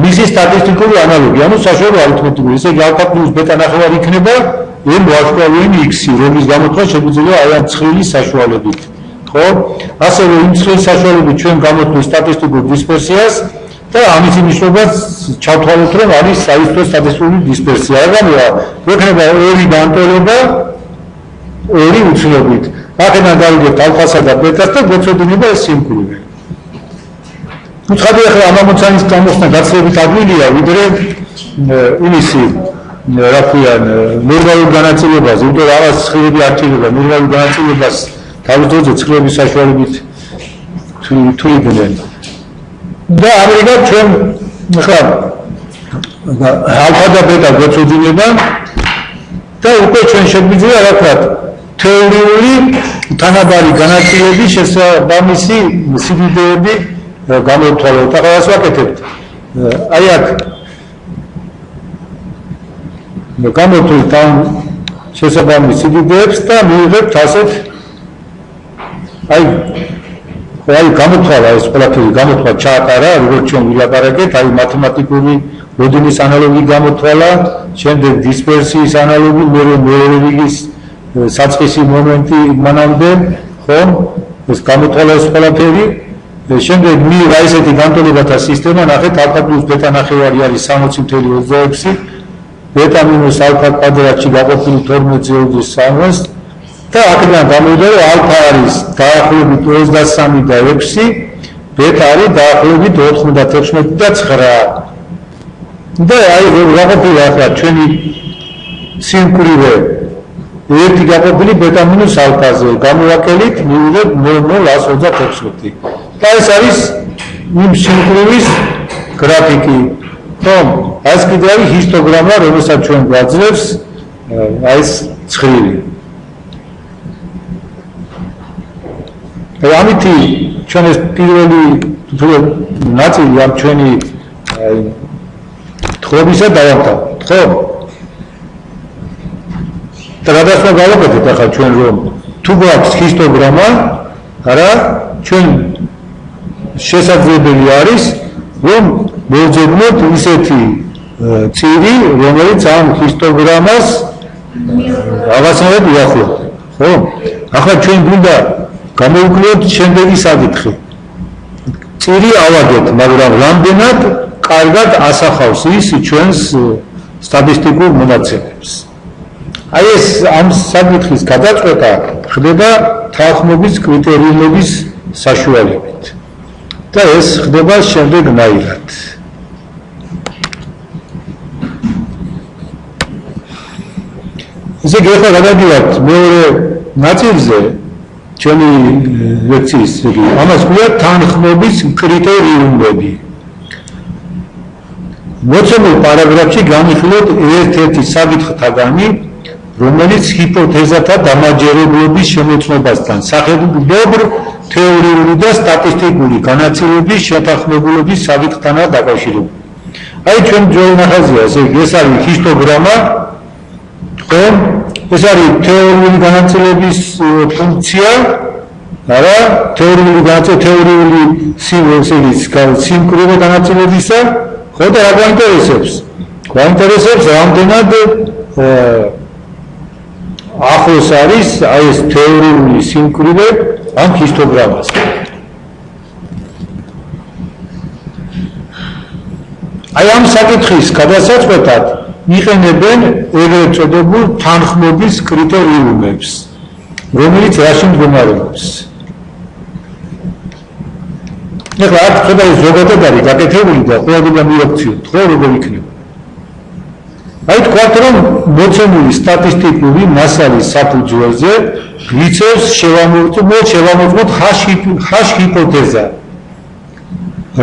S1: მისი სტატისტიკური ანალოგი, ანუ საშუალო არითმეტიკული. ესე იგი ალფა პლუს ბეტა ნახევარი იქნება m ვარსკვლავიანი x, რომლის გამოთვლა შეგვიძლია აი ამ ცხრილის საშუალებით. ხო? ასევე იმ ცხრილის საშუალებით ჩვენ გამოვთვლით სტატისტიკურ დისპერსიას და ამის მნიშვნელობას ჩავთვალოთ, რომ არის საერთო სტატისტიკური დისპერსია. რამეა, გვექნება ორი განტოლება ორი უცნობით. აქედან დავიგებთ ალფასა და ბეტას და გვეცოდინება ეს სიმკვრივე. უცხოდი ახლა ამ ამოცანის გამოსვლა გაცილებით ადვილია, ვიდრე იმისი რა ქვია ნორმალურ განაწილებაზე, იმიტომ რომ რაღაც ცხრილები არ ჭირდება ნორმალურ განაწილებას თავის დროზე ცხრილების საშუალებით თვლიდნენ. და ამრიგად ჩვენ ახლა ალფა და ბეტა გვეცოდინება და უკვე ჩვენ შეგვიძლია რა ვთქვათ თეორიული თანაბარი განაწილების შესაბამისი სიდიდეები გამოთვალოთ. ახლა ასე ვაკეთებთ. აი აქ გამოთვლით ამ შესაბამის სიდიდეებს და მივიღებთ ასეთ აი გამოთვალა ეს ყველაფერი გამოთვალა ჩაატარა როგორც ჩვენ ვილაპარაკეთ აი მათემატიკური მოდინის ანალოგი გამოთვალა შემდეგ დისპერსიის ანალოგი მეორე რიგის საწყისი მომენტი მანამდე ხომ ეს გამოთვალა ეს ყველაფერი შემდეგ მივიღა ესეთი განტოლებათა სისტემა ნახეთ ალფა პლუს ბეტა ნახევარი არის 60.26 ბეტა მინუს ალფა კვადრატში გაყოფილი 12 3-ს და აქედან გამოვიდა რომ ალფა არის დაახლოებით 23 და 6 ბეტა არის დაახლოებით 96 და 9 და აი გაყოფილი ახლა ჩვენი სიმკვრივე ერთი გაყოფილი ბეტა მინუს ალფაზე გამოვაკელით მივიღეთ 0.126 და ეს არის იმ სიმკვრივის გრაფიკი რომ ეს კიდე არის ჰისტოგრამა რომელსაც ჩვენ გვაძლევს აი ეს ცხრილი ამითი ჩვენ ეს პირველი ნაწილი ამ ჩვენი თხრობისა დავამთავრეთ ხო და გადასვლა გავაკეთეთ ახლა ჩვენ რომ თუ გვაქვს ჰისტოგრამა არა ჩვენ შესაძლებელი არის რომ მოვძებნოთ ისეთი წირი რომელიც ამ ჰისტოგრამას რაღაცნაირად უახლოვდება ხო ახლა ჩვენ გვინდა გამოვიკლოთ შემდეგი საკითხი წირი ავაგეთ მაგრამ რამდენად კარგად ასახავს ის ჩვენს სტატისტიკურ მონაცემებს აი ეს ამ საკითხის გადაწყვეტა ხდება თანხმობის კრიტერიუმების საშუალებით და ეს ხდება შემდეგნაირად ესე იგი ახლა გადავიდეთ მეორე ნაწილზე ჩვენი ლექციის ამას ქვია თანხმობის კრიტერიუმები მოცემულ პარაგრაფში განვიხილოთ ერთ-ერთი საკითხთაგანი რომელიც ჰიპოთეზათა დამაჯერებლობის შემოწმებასთან სახელმწიფო თეორიული და სტატისტიკური განაწილების შეთანხმებულობის საკითხთანაა დაკავშირებული. აი ჩვენ ძველნახაზია ეს არის ჰისტოგრამა ხო ეს არის თეორიული განაწილების ფუნქცია არა თეორიული სიმკვრივე განაწილებისა ხო და რა გვაინტერესებს რამდენად ახლოს არის აი ეს თეორიული სიმკვრივე ამ ჰისტოგრამას აი ამ საკითხის გადასაწყვეტად იყენებენ ეგრეთ წოდებულ თანხმობის კრიტერიუმებს რომელიც რაში მდგომარეობს ეხლა აქ ხდება ზოგადად არის გაკეთებული და ყველგან მიაქციოთ ხო როგორ იქნება აი თქვათ რომ მოცემული სტატისტიკური მასალის საფუძველზე გვიწევს შევამოწმოთ ჰაშ ჰიპოთეზა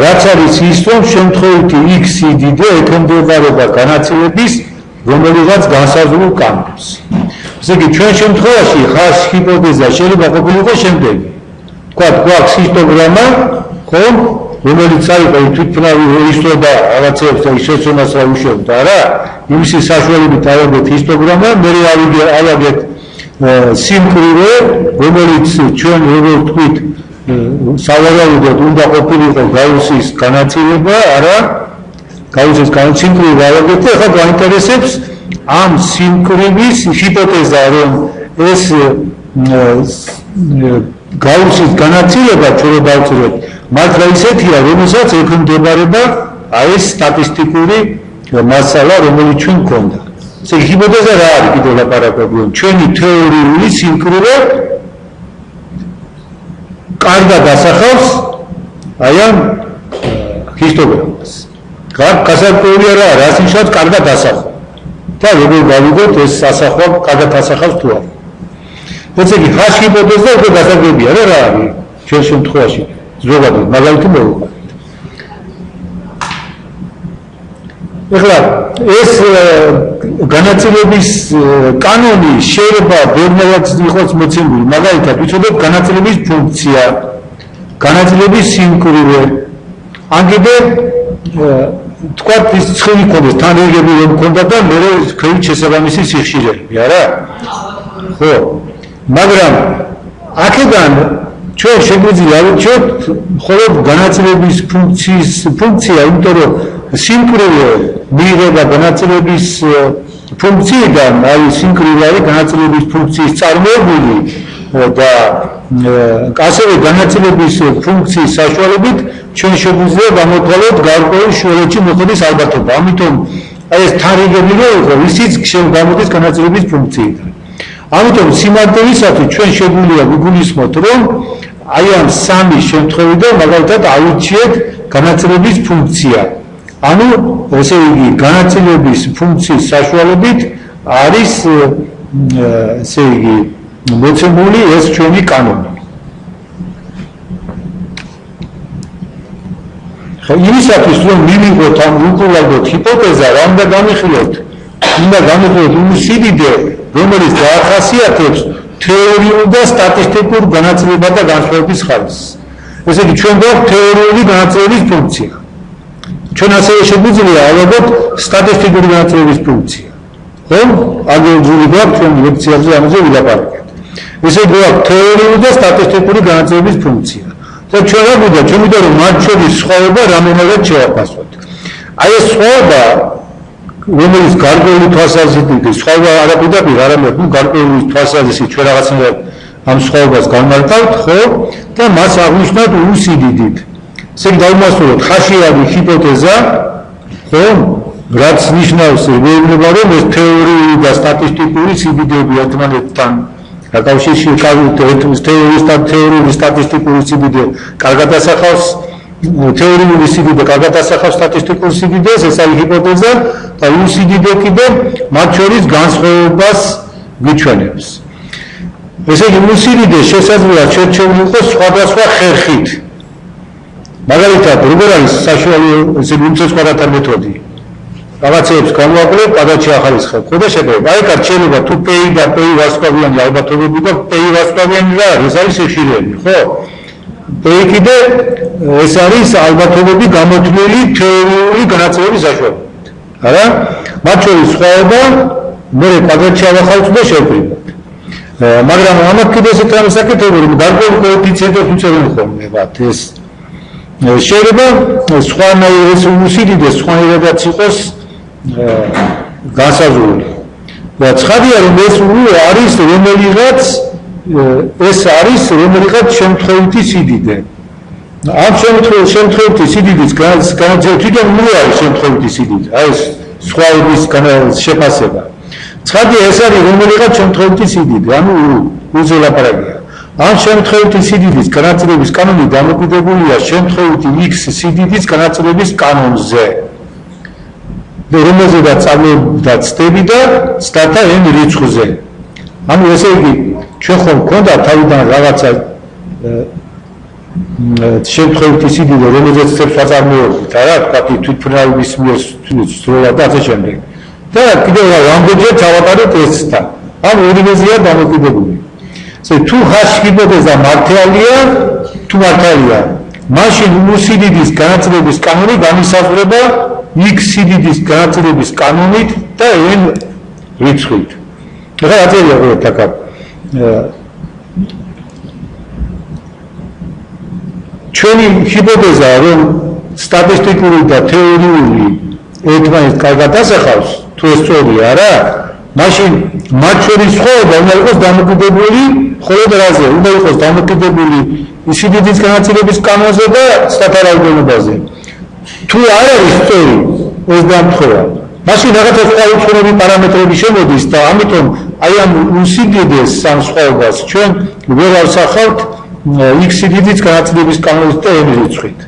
S1: რაც არის ის რომ შემთხვევითი x სიდიდე ექვემდებარება განაწილების რომელიღაც განსაზღვრულ კანონს ესე იგი ჩვენ შემთხვევაში ჰაშ ჰიპოთეზა შეიძლება ყოფილიყო შემდეგი თქვათ გვაქვს ჰისტოგრამა ხო რომელიც აიყო თვითმფრინავი ისწრება რაღაცებს და შეცდომას რა უშვებდა რა იმისი საშუალებით ავაგეთ ჰისტოგრამა მე ავაგეთ სიმკვრივე რომელიც ჩვენ როგორ ვთქვით სავარაუდოდ უნდა ყოფილიყო გაუსის განაწილება არა გაუსის განაწილება ავაგეთ და ახლა გვაინტერესებს ამ სიმკვრივის ჰიპოთეზა რომ ეს გაუსის განაწილება ჩვენ დავწეროთ მაგრამ ისეთია რომელსაც ექვემდებარება აი ეს სტატისტიკური მასალა რომელიც ჩვენ გვქონდა ესე იგი ჰიპოთეზა რა არის კიდევ ლაპარაკობთ ჩვენი თეორიული სიმკვრივე კარგად ასახავს აი ამ ჰისტოგრამას გასაგებია რა რას ნიშნავს კარგად ასახვა და როგორ გავიგოთ ეს ასახვა კარგად ასახავს თუ არა ესე იგი ჰაშ ჰიპოთეზა უკვე გასაგებია რა არის ჩვენ შემთხვევაში ზოგადად მაგალითი მოვუყავთ ეხლა ეს განაწილების კანონი შეიძლება ბევრნაირად იყოს მოცემული, მაგალითად ვიცოდეთ განაწილების ფუნქცია, განაწილების სიმკვრივე, ან კიდე თქვათ ის ცხელი ქონდეს, თან რიგები რომ ქონდა და მე ქვევით შესაბამისი სიხშირეები, არა? ხო, მაგრამ აქედან ჩვენ შეგვიძლია ავირჩიოთ მხოლოდ განაწილების ფუნქცია, იმიტომ რომ სიმკვრივე მიიღება განაწილების ფუნქციიდან, არის სიმკვრივე არის განაწილების ფუნქციის წარმოებული და ასევე განაწილების ფუნქციის საშუალებით ჩვენ შეგვიძლია გამოთვალოთ გარკვეულ შუალედში მოხდის ალბათობა. ამიტომ ეს თარიღები რო იყო, ისიც გამოდის განაწილების ფუნქციიდან. ამიტომ სიმარტივისათვის ჩვენ შეგვიძლია ვიგულისხმოთ, რომ აი ამ სამი შემთხვევიდან მაგალითად ავირჩიეთ განაწილების ფუნქცია. ანუ ესე იგი განაწილების ფუნქციის საშუალებით არის ესე იგი მოცემული ეს ჩვენი კანონი. ხო, იმისათვის რომ მივიღოთ ამ უკულავდოთ ჰიპოთეზა, რა უნდა გამიხილოთ? უნდა გამიხილოთ უსიდიდე, რომელიც დაახასიათებს თეორიულ და სტატისტიკურ განაწილება და განსხვავების ხარისხს. ესე იგი ჩვენ გვაქვს თეორიული განაწილების ფუნქცია. ჩვენ ასევე შეგვიძლია ავიღოთ სტატისტიკური განაწილების ფუნქცია. ხო? აგრეთვე გვაქვს ჩვენ ლექციებზე ამაზე ვილაპარაკეთ. ესე იგი გვაქვს თეორიული და სტატისტიკური განაწილების ფუნქცია. და ჩვენ რა გვინდა? ჩვენ ვიდა რომ მათ შორის სხვაობა რამენად შევაფასოთ. აი ეს სხვაობა რომელიც გარკვეული თვალსაზრისით სხვაობა არაფერდაპირ არამედ გარკვეული თვალსაზრისით ჩვენ რაღაცნაირად ამ სხვაობას განმარტავთ, ხო? და მას აღნიშნავთ უსიდიდით. ესე იგი დავუმასწოროთ ხაშიადი ჰიპოთეზა, ხო? რაც ნიშნავს მეუბნება რომ ეს თეორიული და სტატისტიკური სიდიდეები ერთმანეთთან დაკავშირში თეორიული სტატისტიკური სიდიდე კარგად ასახავს თეორიული სიდიდე კარგად ასახავს სტატისტიკურ სიდიდეს, ეს არის ჰიპოთეზა და უსიდიდე კიდე მათ შორის განსხვავებას გვიჩვენებს. ესე იგი უსიდიდე შესაძლოა შერჩეული იყოს სხვადასხვა ხერხით. მაგალითად, როგორ არის საშუალო ესე უმცირესობათა მეთოდი? რაღაცებს განვაკლებ, პადაჩი ახალისხებ. ხო და შეგება. აი კაც შეიძლება თუ P და P ვარსკვლავიანი ალბათობები და P ვარსკვლავიანი რა არის? ეს არის სიხშირეები, ხო? P კიდე ეს არის ალბათობები გამოთვლილი თეორიული განაწილების საშუალებით. არა? მათ შორის სხვაობა მე პადაჩი ახალისხებ და შევკრიბოთ. მაგრამ ამათ კიდე ესეთ რამეს აკეთებ, რომ გარკვეულ კოეფიციენტებს უწევენ ხოლმე, ვათ ეს შეიძლება სხვანაირად ეს უსიდიდე სხვანაირად იყოს განსაზღვრული. და ცხადია რომ ეს არის რომელიღაც შემთხვევითი სიდიდე. ამ შემთხვევითი სიდიდის განაცხადი თვითონ არის შემთხვევითი სიდიდე. აი ეს სხვაობის შეფასება. ცხადია ეს არის რომელიღაც შემთხვევითი სიდიდე, ანუ უზელაპარაკია. ამ შემთხვევითი სიდიდის განაწილების კანონი დამოკიდებულია შემთხვევითი X სიდიდის განაწილების კანონზე. რომელზედაც წამოვიდა ცდები და ცდათა n რიცხვზე. ანუ ესე იგი ჩვენ ხომ გვქონდა თავიდან რაღაცა შემთხვევითი სიდიდე, რომელზეც ცდებს ვაწარმოებთ, არა, თქვათ თვითმფრინავების მიერ სროლა და ასე შემდეგ. და კიდევ რამდენჯერ ჩავატარეთ ესთა. ამ ორივეზეა დამოკიდებული. თუ ხაში ჰიპოთეზა მართალია, თუ მართალია, მაშინ უსიდიდის განაწილების კანონი განისაზღვრება X სიდიდის განაწილების კანონით და n რიცხვით. ეხლა აწერია ყურეთ აქ. ჩვენი ჰიპოთეზა რომ სტატისტიკური და თეორიული ერთმანეთს კარგად ასახავს, თუ ეს სწორია, არა? მაშინ მათ შორის სხვაობა უნდა იყოს დამოკიდებული მხოლოდ რაზე? უნდა იყოს დამოკიდებული სიდიდის განაწილების კანონზე და ცდათა რაოდენობაზე. თუ არ არის სწორი ეს დამთხევა, მაშინ რაღაცა სხვა უცხოური პარამეტრები შემოდის და ამიტომ აი ამ უსიდიდეს ამ სხვაობას ჩვენ ვერ ავსახავთ X სიდიდის განაწილების კანონით და n რიცხვით.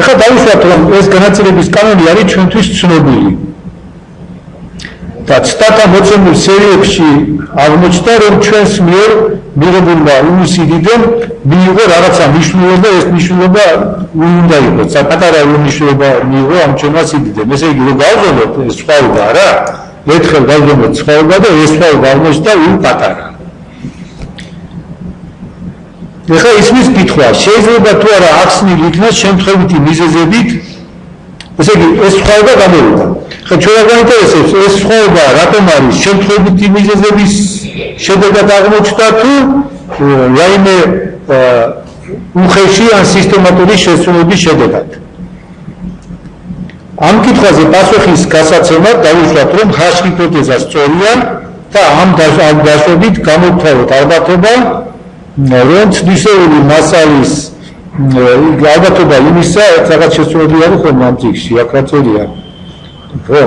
S1: ეხლა დავუშვათ რომ ეს განაწილების კანონი არის ჩვენთვის ცნობილი. და ცდათა მოცემულ სერიებში აღმოჩნდა რომ ჩვენს მიერ მიღებულმა უნისიდიდემ მიიღო რაღაცა მნიშვნელობა, ეს მნიშვნელობა უნდა იყოს. პატარა მნიშვნელობა მიიღო ამ ჩვენმა სიდიდემ. ესე იგი, რომ გავზომოთ ეს სხვაობა რა, ერთხელ გავზომოთ სხვაობა და ეს სხვაობა აღმოჩნდა პატარა. ეხლა ისმის კითხვა, შეიძლება თუ არა ახსნილი იქნას შემთხვევითი მიზეზებით, ესე იგი, ეს სხვაობა გამოვიდა. ხა ჩვენ რა გვაინტერესებს, ეს სხვაობა რატომ არის შემთხვევითი მიზეზების შედეგად აღმოჩნდა თუ რაიმე უხეში ან სისტემატური შესრულების შედეგად. ამ კითხვაზე პასუხის გასაცემად დავუშვათ, რომ H ჰიპოთეზა სწორია და ამ დაშვებით გამოვთავოთ ალბათობა, რომ ცდისეული მასალის ალბათობა იმისა, რაღაც შესრულებული არის ხოლმე ამ წიგნში, აქ რა წერია. ხო.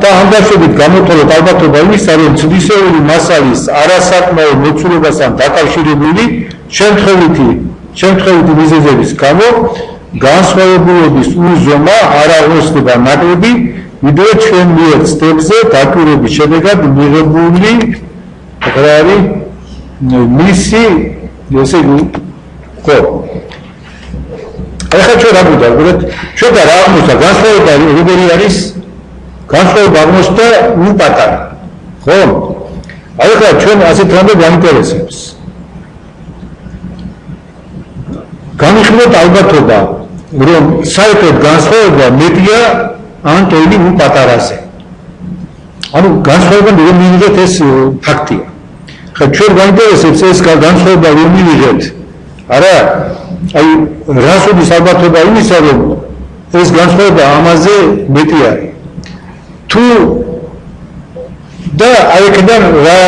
S1: და ამ დაშვებით გამოვთავოთ ალბათობა იმისა, რომ ცდისეული მასალის არასაკმაო მოცულობასთან დაკავშირებული შემთხვევითი მიზეზების გამო განსხვავებულობის უზომა არ აღნიშნება ნაკლები, ვიდრე ჩვენ მიერ ცდებზე დაკვირვების შედეგად მიღებული რა მისი ესე იგი ხო. ეხლა ჩვენ რა გვიგვართ? ჩვენ და რა აღმოჩნდა განსხვავება როგორი არის? განსხვავება აღმოჩნდა უპატარა. ხო? აი ხა ჩვენ ასეთ რამე გვაინტერესებს. განიხილოთ ალბათობა, რომ საერთოდ განსხვავება მეტია ან ტოლი უპატარაზე. ანუ განსხვავება რომ მივიღეთ ეს ფაქტია. ხა ჩვენ გვაინტერესებს ეს განსხვავება რომ მივიღეთ. არა, აი რას უდრის ალბათობა იმისა, რომ ეს განსხვავება ამაზე მეტი არის. თუ და აი აქედან რა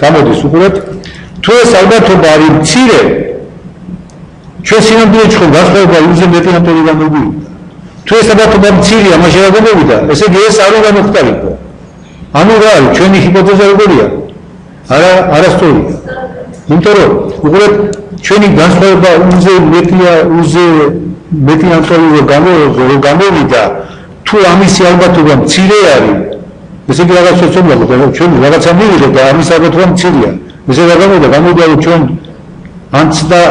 S1: გამოდის უყურეთ, თუ ეს ალბათობა არის მცირე, ჩვენ სინამდვილეში ხომ განსხვავება იმაზე მეტი ან ტოლი გამოვიდა. თუ ეს ალბათობა მცირეა, მაშინ რა გამოვიდა? ესე იგი ეს არ უნდა მოხდარიყო. ანუ რა არის ჩვენი ჰიპოთეზა როგორია? არასწორია. იმიტომ რომ უყურეთ ჩვენი განსხვავება უზე მეტი ან ტოლი გამოვიდა, თუ ამისი ალბათობა მცირე არის, ესე იგი რაღაც შეცდომაა, ჩვენ რაღაცა მივიღეთ და ამის ალბათობა მცირეა. ესე რა გამოვიდა, რომ ჩვენ ანცდა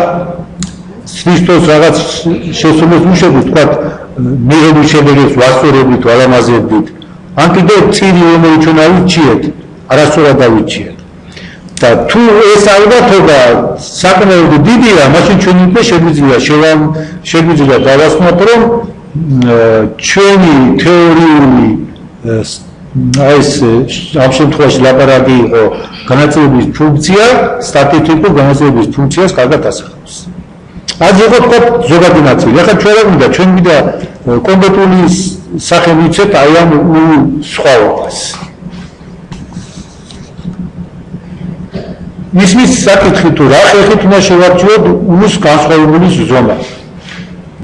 S1: სისტოს რაღაც შესრულების მუშაობით, თქვა მიღებულ შედეგებს ვასწორებით, ვალამაზებდით. ან კიდევ წილი რომელიც ჩვენ ავიჩიეთ, არასწორად ავიჩიეთ. და თუ ეს ალბათობა საკმაოდ დიდია, მაშინ ჩვენ უკვე შეგვიძლია დავასწროთ, რომ ჩვენი თეორიული ეს ამ შემთხვევაში ლაპარაკი იყო განაწილების ფუნქცია, სტატისტიკურ განაწილების ფუნქციას კარგად ასახავს. आज ये तो जोगाती नाची या क्या चोरा मुझे चोन भी दा कॉम्पिटिटोरी साखे नीचे तायाम उ स्वावस इसमें साके खितुरा खितुना शेवाचियो उस कांस्वावुली जोमा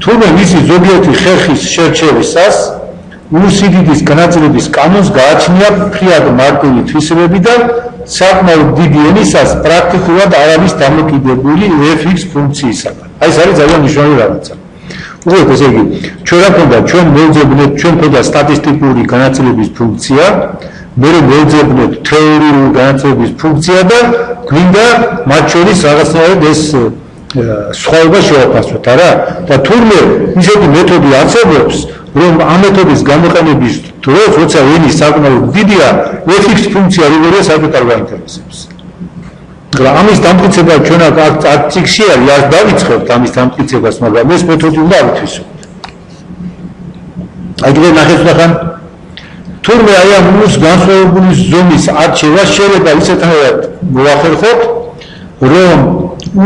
S1: थोड़े मिसी जोबियती खिस शेरचेविसास उसिदिस कनाचलेबिस कानूस गाचनिया प्रियाद मार्कोली थ्विसेबेबिदा საკმაოდ დიდი ენისას პრაქტიკულად არ არის დამოკიდებული fx ფუნქციისაგან. აი ეს არის ძალიან მნიშვნელოვანი რაღაცა. უბრალოდ ესე იგი, ჩვენ რა ქონდა, ჩვენ მოვძებნეთ, ჩვენ ქონდა სტატისტიკური განაწილების ფუნქცია, მე მოვძებნეთ თეორიული განაწილების ფუნქცია და გვინდა მათ შორის რაღაცნაირად ეს სხვაობა შევაფასოთ, არა? და თურმე ისეთი მეთოდი არსებობს, რომ ამ მეთოდის გამოყენების დროს, როცა ენის საკმაოდ დიდია, fx ფუნქცია როგორია საერთოდ არ გაინტერესებს. მაგრამ ამის დამტკიცება ჩვენ აქ წიგნში არის, არ დავიწყებთ ამის დამტკიცებას, მაგრამ ეს მეთოდი უნდა ავთვისოთ. აი კიდე ნახეთ ახლა თურმე აი ამ უსს განსხვავებული ზომის არჩევა შეიძლება ისეთნაირად მოახერხოთ, რომ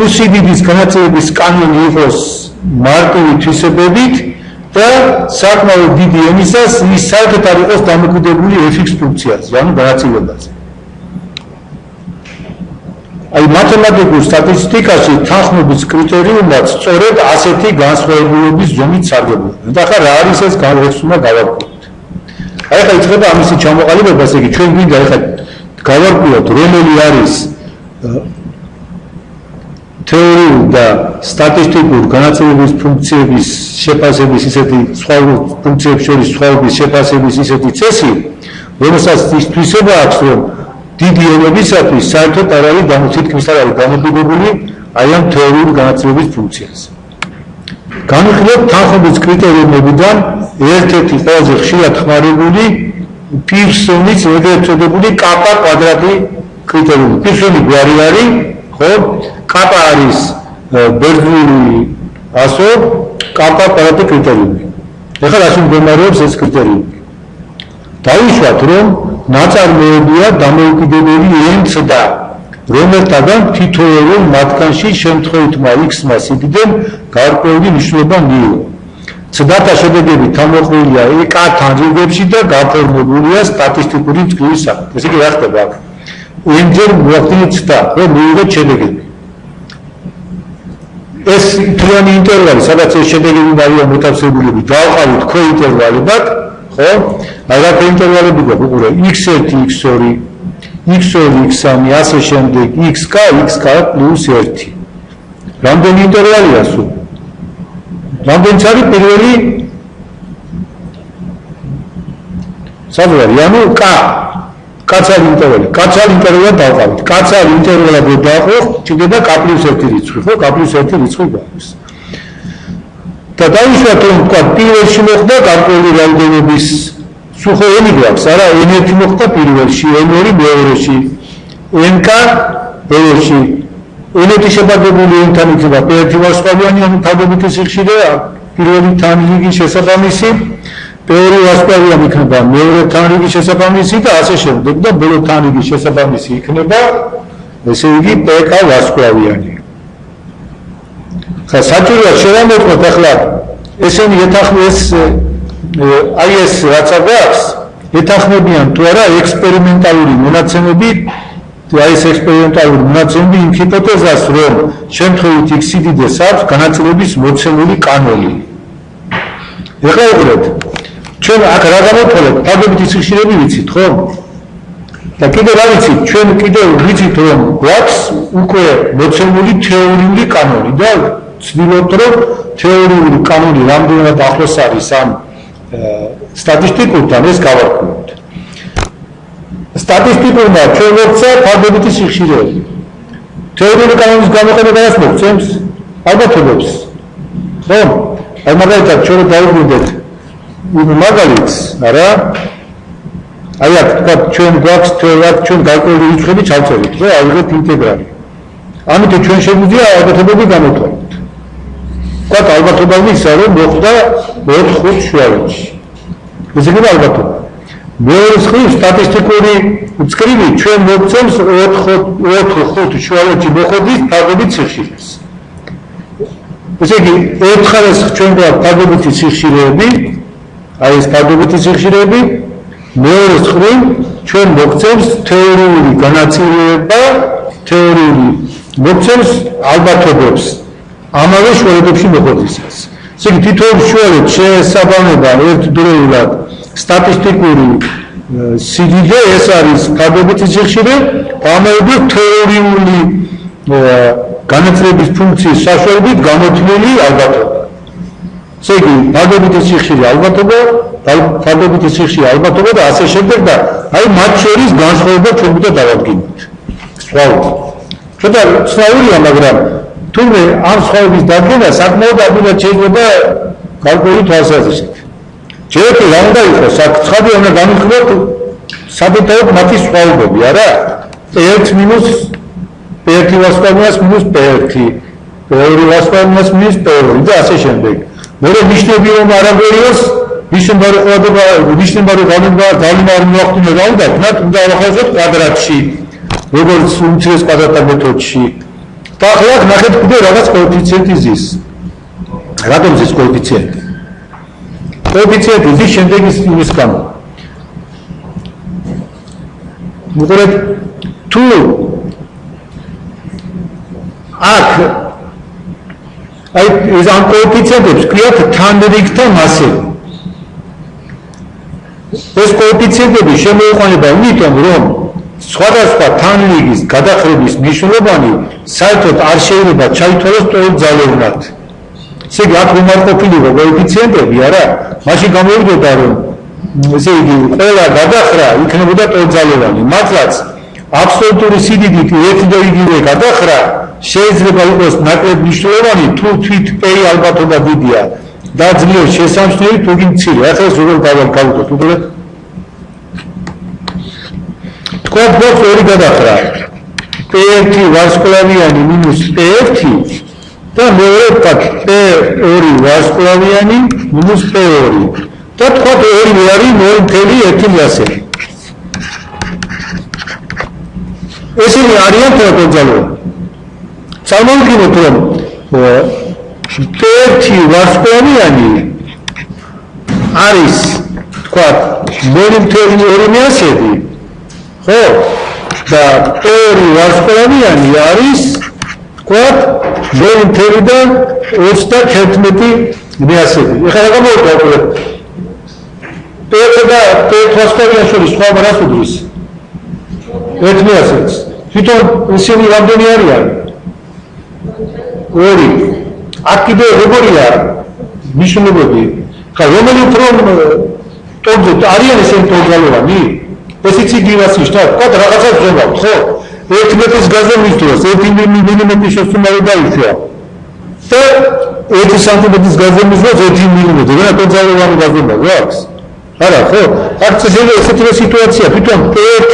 S1: უსიდიდის განაწილების კანონი იყოს მარკოვი თვისებებით და საკმაოდ დიდი ენისას ის საერთოდ არ იყოს დამოკიდებული fx ფუნქციაზე, ანუ განაწილებაზე. აი მათემატიკურ სტატისტიკაში თანხმობის კრიტერიუმად სწორედ ასეთი განსხვავებულობის ზომით სარგებლობენ. და ახლა რა არის ეს განსხვავება გავარკვიოთ. აი ახლა იწყება ამისი ჩამოყალიბება, ესე იგი ჩვენ გვინდა ახლა გავარკვიოთ რომელი არის თეორიული და სტატისტიკურ განაწილების ფუნქციების შეფასების ისეთი სხვა ფუნქციებს შორის სხვაობის შეფასების ისეთი წესი, რომელსაც ის თვისება აქვს, რომ დიდი ენებისათვის საერთოდ არ არის თითქმის არ არის დამოკიდებული აი ამ თეორიული განათლების ფუნქციაზე. განვიხილოთ თანხმობის კრიტერიუმებიდან ერთ-ერთი ყველაზე ხშირად ხმარებული პირსონის ეგრეთ წოდებული კაპა კვადრატი კრიტერიუმი. პირსონი გვარი არის, ხო? კაპა არის ბერძნული ასო, კაპა კვადრატი კრიტერიუმი. ეხლა რაში მდგომარეობს ეს კრიტერიუმი? დავიშვათ, რომ ნაწარმოებია დამოუკიდებელი ენცდა, რომელთაგან თითოეულ მათგანში შემთხვევითმა x-მა სიდიდემ გარკვეული მნიშვნელობა მიიღო. ცდათა შედეგები თავმოყრილია ეკათან რიგებში და გაფორმებულია სტატისტიკური წყლის სახით. ესე იგი რა ხდება აქ? n-ჯერ მოახდინეთ ცდა, რომ მიიღოთ შედეგები. ეს თვლიანი ინტერვალი, სადაც ეს შედეგები არიან მოთავსებულები, დავყავით ქო ინტერვალებად, ხო? აი რა ინტერვალები გვაქვს? უყურე x1, x2, x2, x3, ასე შემდეგ, xk, xk + 1. რამდენი ინტერვალია სულ? რამდენიც არის პირველი საძვარი, ანუ კაცარი ინტერვალი, კაცარი ინტერვალად დავყავით. კაცარი ინტერვალად რო დავყავთ, ჭირდება k + 1 რიცხვი, ხო? k + 1 რიცხვი გვაქვს. და დავიშვათ, რომ თქვა პირველში მოხდა გარკვეული რაოდენობის სულ ენი გვაქვს, არა, n1 მოხდა პირველში, n2 მეორეში, nk ბოლოში. n1 შეფარდებული n-თან იქნება p1 ვარსკვლავიანი, ანუ თავდადებული სიხშირე, პირველი თანრიგი შესაბამისი, p2 ვარსკვლავიანი იქნება მეორე თანრიგი შესაბამისი და ასე შემდეგ და ბოლო თანრიგი შესაბამისი იქნება, ესე იგი pk ვარსკვლავიანი. ხა საჭიროა შევამოწმოთ ახლა ესენი აი ეს რაც აქვს ეთანხმებიან თუ არა ექსპერიმენტალური მონაცემები აი ეს ექსპერიმენტალური მონაცემები იმ ჰიპოთეზას რომ შემთხვევით x სიდიდეს აქვს განაწილების მოცემული კანონი. ეხლა უყურეთ ჩვენ აქ რა გამოვთვალეთ ფარდობითი სიხშირეები ვიცით ხო? და კიდევ რა ვიცით ჩვენ კიდევ ვიცით რომ გვაქვს უკვე მოცემული თეორიული კანონი და ვცდილობთ რომ თეორიული კანონი რამდენად ახლოს არის ამ სტატისტიკურთან ეს გავარკვევთ. სტატისტიკურმა ჩვენ მოხდა ფარდობითი სიხშირეები. თეორიული კანონის გამოყენება რას მოხდენს? ალბათობებს. ხო? აი მაგალითად ჩვენ დავუბრუნდეთ იმ მაგალითს, არა? აი აქ თქვა ჩვენ გვაქვს თეორიად ჩვენ გარკვეული რიცხვები ჩავწერით, ხო? ავიღეთ ინტეგრალი. ამიტომ ჩვენ შეგვიძლია ალბათობები გამოვთვალოთ. თქვა ალბათობა ისა რომ მოხდა 4-5 შუალედში. ეს იქნება ალბათობა. მეორე მხრივ სტატისტიკური წკრივი ჩვენ მოგცემს 4-5 შუალედში მოხდის ფარდობითი სიხშირეს. ესე იგი ერთხელაც ჩვენ გვაქვს ფარდობითი სიხშირეები, აი ეს ფარდობითი სიხშირეები, მეორე მხრივ ჩვენ მოგცემს თეორიული განაწილება, თეორიული მოგცემს ალბათობებს ამავე შუალედებში მოხდისას. ესე იგი თითოეულ შუალედს შეესაბამება ერთდროულად სტატისტიკური სიდიდე, ეს არის ფარდობითი სიხშირე, ამავე თეორიული განაწილების ფუნქციის საშუალებით გამოთვლილი ალბათობა. ესე იგი ფარდობითი სიხშირე ალბათობა, ფარდობითი სიხშირე ალბათობა და ასე შემდეგ და აი მათ შორის განსხვავება ჩვენ უნდა დავადგინოთ. სწორად. ცოტა ცნაურია, მაგრამ თუმცა ამ სხვაობის დადგენა საკმაოდ ადვილად შეიძლება გარკვეული თვალსაზრისით. ჯერ კი რა უნდა იყოს, ცხადი უნდა განვიხილოთ საბუთაოდ მათი სხვაობები, არა? p1 მინუს p1 ვარსკვლავიანს მინუს p1, p2 ვარსკვლავიანს მინუს p2 და ასე შემდეგ. მერე ნიშნები რომ არ აღერიოს, ნიშნებარი ყვადება, ნიშნებარი გავლენა არ მოახდინო რა უნდა, უნდა ავახაზოთ კვადრატში, როგორც უმცირეს კვადრატთა მეთოდში. და ახლა ნახეთ კიდე რაღაც კოეფიციენტი ზის. რატომ ზის კოეფიციენტი? კოეფიციენტი ზის შემდეგი იმის გამო. უყურეთ, თუ აქ აი ეს ამ კოეფიციენტებს ქვიათ თანრიგთა მასები. ეს კოეფიციენტები შემოიყვანება იმიტომ, რომ სხვადასხვა თანრიგის გადახრების მნიშვნელობანი საერთოდ არ შეიძლება ჩაითვალოს სწორ ძალოვნად. ესე იგი აქ უმარყოფილიყო კოეფიციენტები, არა? მაშინ გამოვიდოდა, რომ ესე იგი ყველა გადახრა იქნებოდა სწორ ძალოვანი. მართლაც აბსოლუტური სიდიდით ერთი და იგივე გადახრა შეიძლება იყოს ნაკლებ მნიშვნელოვანი თუ თვით P ალბათობა დიდია და ძლიერს შესამჩნევი თუ კი მცირე. ახლა ეს როგორ გავაკეთოთ უყურეთ. თქვა ბოლოს ორი გადახრა P1 ვარსკვლავიანი მინუს P1 და მეორე ვთქვათ P2 ვარსკვლავიანი მინუს P2 და თქვათ ორივე არის 0.1 ესენი არიან თორემ წარმოიდგინოთ რომ P1 ვარსკვლავიანი არის თქვათ 0.2 ხო და P2 ვარსკვლავიანი არის თქვათ 0.31 მეასები. ეხლა რა გამოვიყურეთ? P1 და P2 ვარსკვლავიანი შორის სხვა რას უდრის? 1 მეასებს. თვითონ ისინი რამდენი არიან? 2. აქ კიდე როგორია მნიშვნელობები? ხა რომელი უფრო ტოლზე არიან ესენი ტოლგალოვანი? ესიც იგივე შტატ, თქვა რაღაცა ზოგადად, ხო? 1 მეტრის გაზზე მისდევს, 1 მილიმეტრის შესუმავი დაიწია. და 1 სანტიმეტრის გაზზე მისდევს 1 მილიმეტრი, რა ტოლგალოვანი გაზრობა გვაქვს? არა, ხო? აქ ესეთი სიტუაცია, თვითონ P1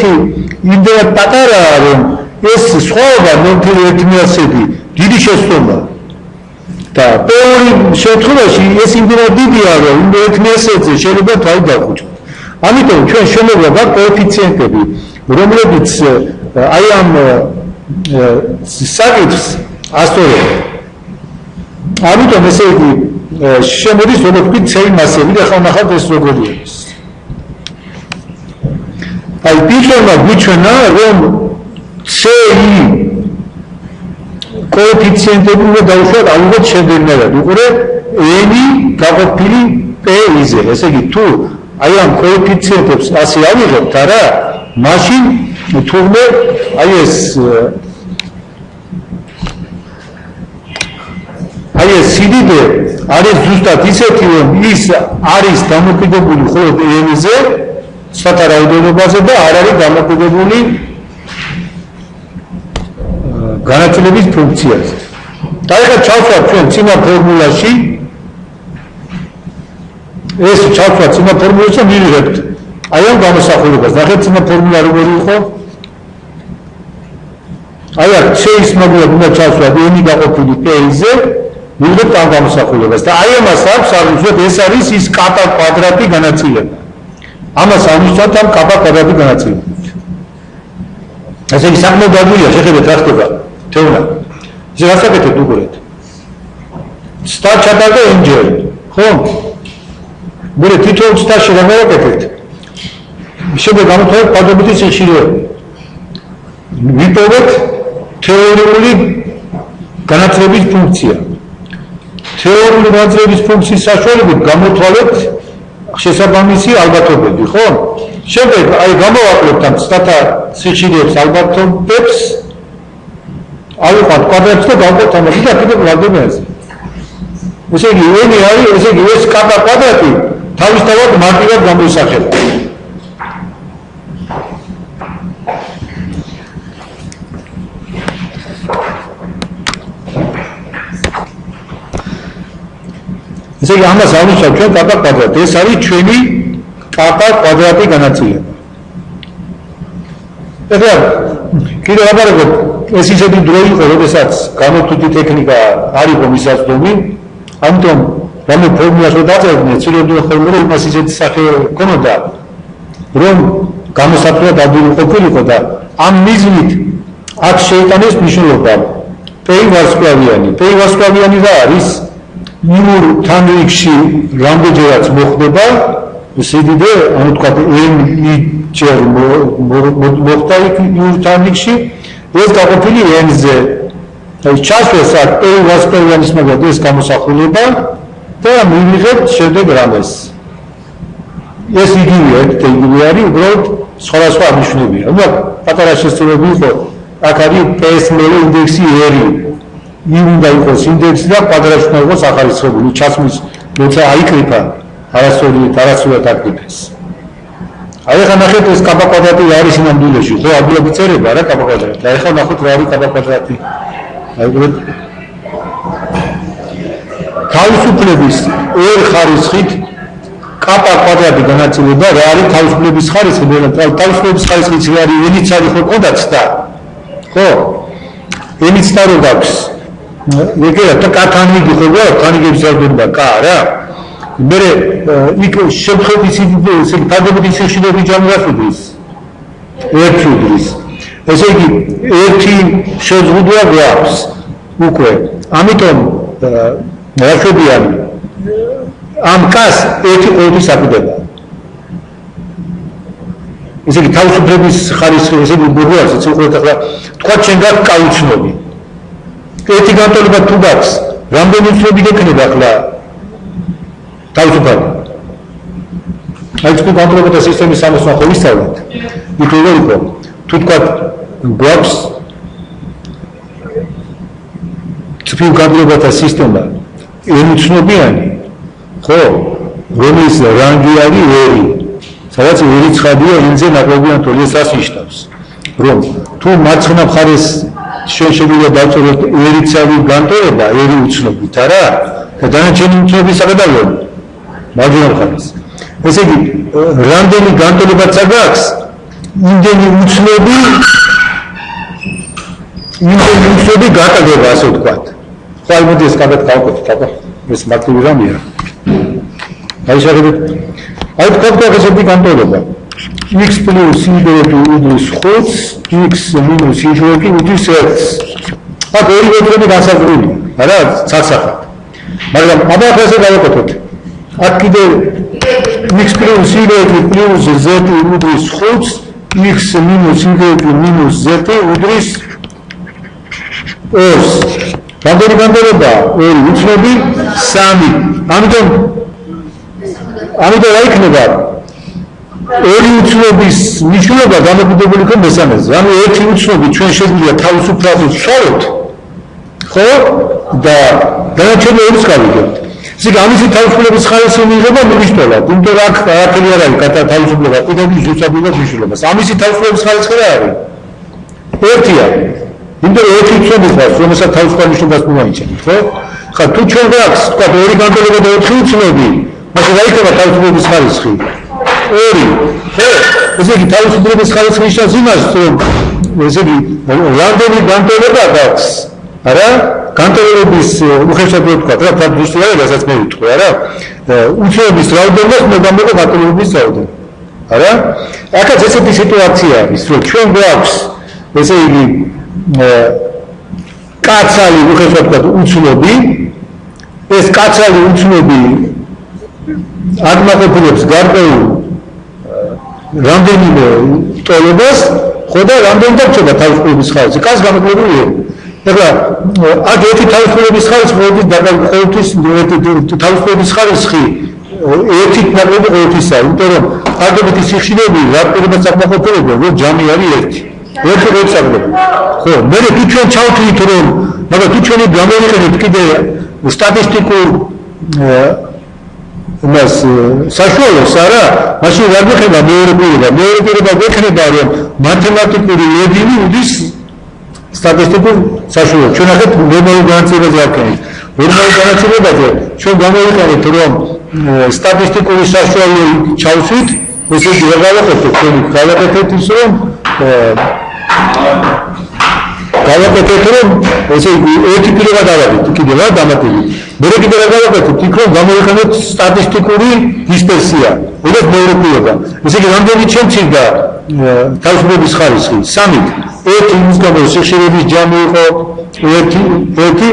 S1: იმდენად პატარაა, რომ ეს სხვაობა 0.1 დიდი შეცდომა. და P2 შემთხვევაში ეს იმდენად დიდია, რომ 0.1-ზე შეიძლება თავი დაგუჭოთ. ამიტომ ჩვენ შემოვიდა გვაქვს კოეფიციენტები, რომლებიც აი ამ საკითხს ასწორებენ. ამიტომ ესე იგი შემოდის როგორც ვთქვით C მასები და ხან ახლა ეს როგორი არის. აი პიტონმა გვიჩვენა რომ C კოეფიციენტები უნდა დავუშვათ ალბათ შემდეგნაირად. უყურეთ n გაყოფილი P-ზე. ესე იგი თუ აი ამ კოეფიციენტებს ასე ავიღებთ არა, მაშინ თურმე აი ეს სიდიდე არის ზუსტად ისეთი, რომ ის არის დამოკიდებული მხოლოდ n-ზე, სხვათა რაოდენობაზე და არ არის დამოკიდებული განაწილების ფუნქციაზე. და ეხლა ჩავთვალოთ ჩვენ წინა ფორმულაში, ეს ჩავთვალოთ წინა ფორმულაში და მივიღებთ აი ამ გამოსახულებას. ნახეთ წინა ფორმულა როგორი იყო? აი აქ C-ის მაგალითად უნდა ჩავთვალოთ n გაყოფილი P-ზე, მივიღებთ ამ გამოსახულებას და აი ამას აქვს აღნიშნოთ ეს არის ის კაპა კვადრატი განაწილება. ამას აღნიშნოთ ამ კაპა კვადრატი განაწილება. ესე იგი საკმაოდ დაბურია, შეხედეთ რა ხდება. თეორია. ეს რასაკეთებთ უყურეთ. სტა ჩატარდა n-ჯერ, ხო? მერე თითოეულ სტაში რა მოვაკეთებთ? შემდეგ გამოვთვალეთ კვადრატის სიხშირეები. ვიპოვეთ თეორიული განაწილების ფუნქცია. თეორიული განაწილების ფუნქციის საშუალებით გამოვთვალეთ შესაბამისი ალბათობები, ხო? შემდეგ აი გამოვაკლებთ ამ სტათა სიხშირეებს ალბათობებს, ავიღოთ კვადრატს და გავაკეთოთ ამას და კიდევ ვაგებენს. ესე იგი n არის, ესე იგი ეს კაპა კვადრატი თავისთავად მარტივად გამოისახება. ესე იგი ამას აღნიშნავთ ჩვენ კაპა კვადრატი. ეს არის ჩვენი კაპა კვადრატი განაწილება. ეხლა კიდევ ვაბარებოთ, ეს ისეთი დრო იყო, როდესაც გამოთვლითი ტექნიკა არ იყო მისაწვდომი, ამიტომ რამე ფორმულას რო დაწერდნენ, ცდილობდნენ ხოლმე რომ იმას ისეთი სახე ჰქონოდა, რომ გამოსათვლად ადვილი ყოფილიყო და ამ მიზნით აქ შეიტანეს მნიშვნელობა P ვარსკვლავიანი. P ვარსკვლავიანი რა არის? იურ თანრიგში რამდენჯერაც მოხდება სიდიდე, ანუ თქვა n-ჯერ მოხდა იურ თანრიგში, ეს გაყოფილი n-ზე. აი ჩასვეს აქ P ვარსკვლავიანის მაგალითად ეს გამოსახულება და მივიღებთ შემდეგ რამეს. ეს იგივეა, ერთ იგივე არის, უბრალოდ სხვადასხვა ნიშნებია. უნდა პატარა შესწავლები იყო, აქ არის P-ის მერე ინდექსი r. უნდა იყოს ინდექსი და კვადრატში უნდა იყოს ახალისხებული. ჩასმის როცა აიკრიფა, არასწორად აკრიფეს. აი ხა ნახეთ ეს კაბა კვადრატი არის ნამდვილში, ხო, ადგილები წერება რა კაბა კვადრატი. აი ხა ნახოთ რა არის კაბა კვადრატი. აი უბრალოდ თავისუფლების ორ ხარისხით კაბა კვადრატი განაწილება რა არის თავისუფლების ხარისხი, თავისუფლების ხარისხი არის ენიც არის ხო კონდაც და ხო? ენიც და რო გაქვს. ეგეა და კათანიგი ხო გა, კათანიგებს ზარდება კა რა. მე იქ შემთხვევით ისე დადებითი სიხშირეები ჯამრაფუდის ერთი უდრის ესე იგი ერთი შეზღუდვა გვაქვს უკვე ამიტომ რაშობიან ამ კას ერთი ყოველთვის აკვდება ესე იგი თავისუფლების ხარისხი ესე იგი ბურღუას ეს უყურეთ ახლა თქვა ჩვენ გაქვს კაუცნობი ერთი განტოლება თუ გაქვს რამდენი უცნობი გექნება ახლა თავისუფალი. აი თუ განტოლებათა სისტემის სამოსახლო ხო ვისწავლეთ. იქ როგორ იყო? თუ თქვა გვაქვს თბილ განტოლებათა სისტემა ემუცნობიანი, ხო? რომლის რანგი არის 2. სადაც 2 ცხადია ენზე ნაკლებიან თოლიეს ასნიშნავს. რომ თუ მარცხენა მხარეს ჩვენ შეგვიძლია დავწეროთ 2 ცალი განტოლება 2 უცნობით, არა? და დანარჩენი უცნობის საკადავია. მაგივრ მხარეს. ესე იგი, რამდენი განტოლებაც აქვს, იმდენი უცნობი გატარდება, ასე ვთქვათ. ხო, აი მოდი ეს კარგად გავაკეთოთ, აბა, ეს მარტივი რამეა. აი შეხედეთ, აი თქვა ესეთი განტოლება. x plus y უდრის 5-ს, x minus y უდრის 1-ს. აქ ორი ვექტორები განსაზღვრულია, არა, ცალსახად. მაგრამ აბა ესე გავაკეთოთ. აქ კიდე x plus y plus z უდრის 5-ს, x minus y minus z უდრის 2-ს. რამდენი განტოლება? 2 უცნობი 3. ამიტომ რა იქნება? 2 უცნობის მნიშვნელობა დამოკიდებული იქნება მესამეზე. ანუ 1 უცნობი ჩვენ შეგვიძლია თავისუფლად ვცვალოთ, ხო? და დანარჩენი 2-ს გავიგებთ. ესე იგი ამისი თავისუფლების ხარისხი მიიღება მნიშვნელოვნად. იმიტომ რომ აქ არაფერი არ არის თავისუფლება, კიდევ ზუსტად მნიშვნელობას. ამისი თავისუფლების ხარისხი რა არის? 1-ია. იმიტომ რომ 1 უცნობი ხარ, რომელსაც თავისუფლად მნიშვნელობას მოაიჩენთ, ხო? ხა თუ ჩვენ გვაქვს, თქვა 2 განტოლება და 4 უცნობი, მაშინ რა იქნება თავისუფლების ხარისხი? 2. ხო? ესე იგი თავისუფლების ხარისხი ნიშნავს იმას, რომ ესე იგი რამდენი განტოლება გაქვს, არა? განტოლებების უხეშად ვთქვა, რა ფაქტია, რასაც მე ვიტყვი, არა? უცნობის რაოდენობას მე გამოგო განტოლებების რაოდენობა. არა? აქაც ესეთი სიტუაცია არის, რომ ჩვენ გვაქვს ესე იგი კაცალი უხეშად ვთქვა, უცნობი, ეს კაცალი უცნობი აღმოაყოფილებს გარკვეულ რამდენიმე ტოლობას, ხო და რამდენი დარჩება თავისუფლების ხარისხი. კაც გამოკლებულია. ეხლა აქ ერთი თავისუფლების ხარისხი ყოველთვის თავისუფლების ხარისხი ერთი ნაკლები ყოველთვისა, იმიტომ რომ აგებითი სიხშირეები რაფერებას აკმაყოფილებენ, რომ ჯამი არის ერთი. ერთი როცაგდება. ხო, მე თუ ჩვენ ჩავთვლით რომ, მაგრამ თუ ჩვენი გამოვიყენებთ კიდე სტატისტიკურ მას საშუალოს არა, მაშინ რა გეხება მეორე პირობა გექნება რომ მათემატიკური ედინი უდის სტატისტიკურ საშუალოს. ჩვენ ახეთ ნორმალურ განაწილებაზე ვაქენით. ნორმალურ განაწილებაზე ჩვენ გამოვიყენებთ რომ სტატისტიკური საშუალო ჩავსვით, ესე იგი რა გავაკეთეთ, ჩვენ გავაკეთეთ ის რომ ესე იგი ერთი პირობა დავაგეთ, კიდე რა დამატებით. მე კიდე რა გავაკეთეთ, იქ რომ გამოვიყენოთ სტატისტიკური დისპერსია, როგორც მეორე პირობა. ესე იგი რამდენი შემცირდა თავისუფლების ხარისხი? 3. 1 იმის გამო სიხშირეების ჯამი იყო 1,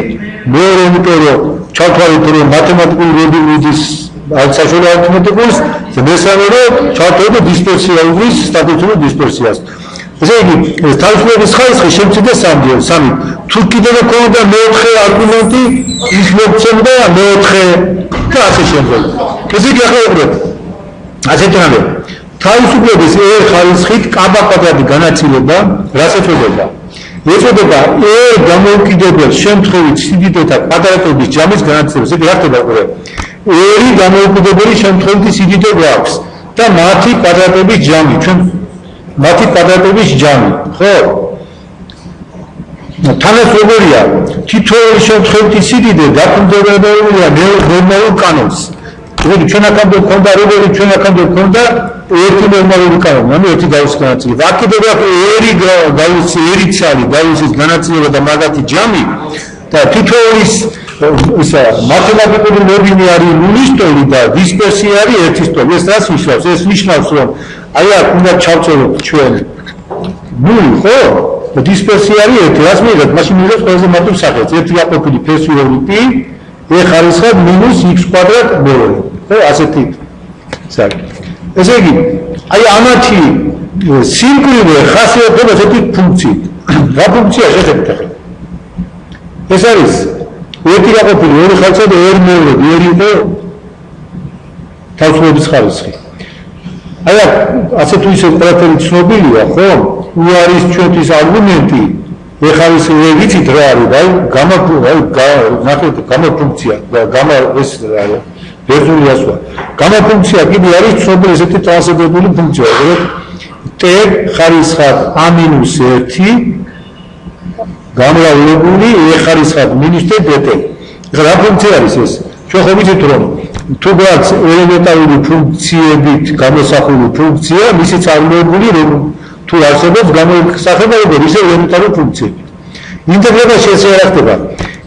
S1: მეორე იმიტომ რომ ჩავთვალეთ რომ მათემატიკური როდინის საშუალო არითმეტიკულს, მესამე რომ ჩავთვალეთ დისპერსია უძრის სტატისტიკურ დისპერსიას. ესე იგი თავისუფლების ხარისხი შემცირდა 3. თუ კიდევ ქონდა მეოთხე არგუმენტი, ის მოგცემდა მეოთხე და ასე შემდეგ. ესე იგი ახლა უყურეთ. ასეთ რამე. თავისუფლების ერთ ხარისხით კაბა კვადრატი განაწილება რას ეწოდება? ეწოდება ერთ დამოუკიდებელ შემთხვევით სიდიდეთა კვადრატების ჯამის განაწილებას. ესე იგი რა ხდება უყურეთ. ერთი დამოუკიდებელი შემთხვევითი სიდიდე გვაქვს და მათი კვადრატების ჯამი, ჩვენ მათი კვადრატების ჯამი, ხო? თანაც როგორია, თითოეული შემთხვევითი სიდიდე დაქვემდებარებულია ნორმალურ კანონს. ჩვენ აქამდე გვქონდა როგორი, ჩვენ აქამდე გვქონდა ერთი ნორმალური კანონი, ანუ ერთი გაუსის განაწილება. აქ კიდევ ერი გაუსი, ერი ცალი, გაუსის განაწილება და მაგათი ჯამი და თითოეულის ისა მათემატიკური მოდინი არის ნულის ტოლი და დისპერსია არის ერთის ტოლი. ეს რას ნიშნავს? ეს ნიშნავს, რომ აი აქ უნდა ჩავწეროთ ჩვენ ნული, ხო? და დისპერსია არის ერთი, რას მიიღებთ? მაშინ მიიღებთ ყველაზე მარტივ სახელს. ერთი გაყოფილი ფესვიური π, e ხარისხად მინუს x კვადრატ მეორე. ხო, ასეთი საკითხი. ესე იგი, აი ამათი სიმკვრივე ხასიათდება ესეთი ფუნქციით. რა ფუნქცია შეხედეთ ახლა? ეს არის ერთი გაყოფილი ორი ხარისხი და ორი მეორე, ორი იყო თავისუფლების ხარისხი. აი ასე თუ ისე ყველაფერი ცნობილია, ხო? უარის ჩვენთვის არგუმენტი, ეხლა ის ვიცით რა არის, ნახეთ გამა ფუნქცია და გამა ეს რა არის? ბერძნული ასვა. გამა ფუნქცია კიდე არის ცნობილი ესეთი ტრანსცენდენტული ფუნქცია, როგორ t ხარისხად a-1 გამრავლებული e ხარისხად -t dt. რა ფუნქცია არის ეს? ჩვენ ხო ვიცით რომ თუ გვაქვს ელემენტარული ფუნქციებით გამოსახული ფუნქცია, მისი წარმოებული რომ თუ არსებობს გამოსახება როგორ ისე ელემენტარული ფუნქციებით. ინტეგრება შეიძლება ხდება.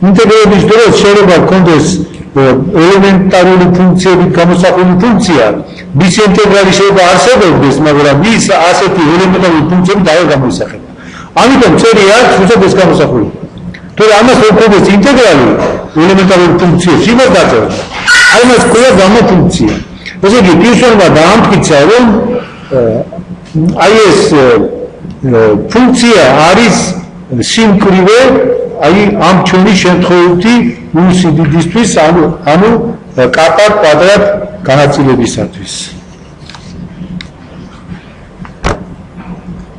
S1: ინტეგრების დროს შეიძლება გქონდეს ელემენტარული ფუნქციებით გამოსახული ფუნქცია, მის ინტეგრალი შეიძლება არსებობდეს, მაგრამ ის ასეთი ელემენტარული ფუნქციები დაერ გამოისახება. ამიტომ წერი აქვს უცებ ეს გამოსახული. თორე ამას რო გქონდეს ინტეგრალი ელემენტარული ფუნქციების იმას დაწერა. აი მას ყველა გამა ფუნქცია. ესე იგი პიუსონმა დაამტკიცა რომ აი ეს ფუნქცია არის სიმკვრივე აი ამ ჩვენი შემთხვევითი სიდიდისთვის, ანუ კაპა კვადრატ განაწილებისათვის.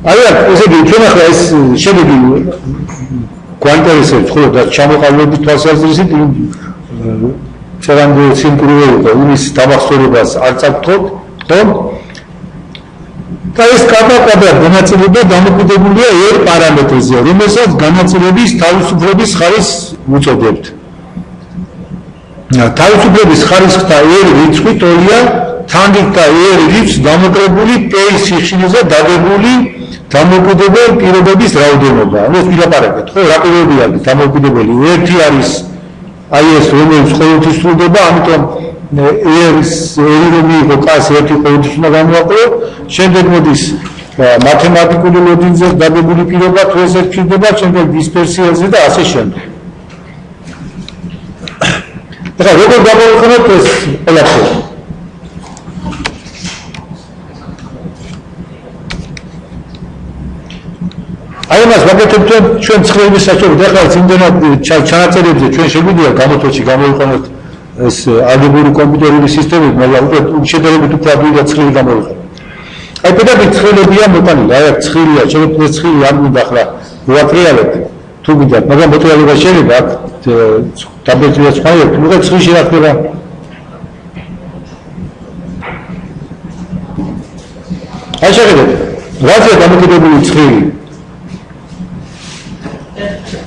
S1: აი ესე იგი ჩვენ ახლა ეს შედეგი გვაინტერესებს, ხო და ჩამოყალიბების თვალსაზრისით ჩვენამდე სიმკვრივე იყო, იმის დამახსოვრებას არ წავთხოვთ, ხო? და ეს კაპა კვადრატ განაწილება დამოკიდებულია ერთ პარამეტრზე, რომელსაც განაწილების თავისუფლების ხარისხს უწოდებთ. თავისუფლების ხარისხთა ერთ რიცხვი ტოლია თანდით და ერთ რიცხვს დამოკიდებული p-ის სიხშირეზე დაგებული დამოკიდებელ პირობების რაოდენობა. ანუ ეს ვილაპარაკეთ, ხო, რა პირობები არის დამოკიდებელი? ერთი არის აი ეს რომელიც ყოველთვის სრულდება, ამიტომ ერი რომ იყო კას ერთი ყოველთვის უნდა გამოაყო, შემდეგ მოდის მათემატიკური ლოგიკაზე დაგებული პირობა თუ ეს ერთდება, შემდეგ დისპერსიაზე და ასე შემდეგ. ეხლა როგორ გავაკეთოთ ეს ყველაფერი? აი მას ვაკეთებთ ჩვენ ცხრილების საჭიროდ, ეხლა იმდენად ჩანაწერებზე ჩვენ შეგვიძლია გამოთოში გამოვიყენოთ ეს ალგებრული კომპიუტერული სისტემები, მაგრამ შედარებით უფრო ადვილი და ცხრილი გამოვიყენოთ. აი პირდაპირ ცხრილებია მოტანილი, აი აქ ცხრილია, შეიძლება ცხრილი არ მინდა ახლა ვატრიალებთ თუ გინდათ, მაგრამ მოტრიალება შეიძლება აქ დაბეჭდილი სხვა ერთი, მოკლედ ცხრილში რა ხდება? აი შეხედეთ, რაზეა დამოკიდებული ცხრილი?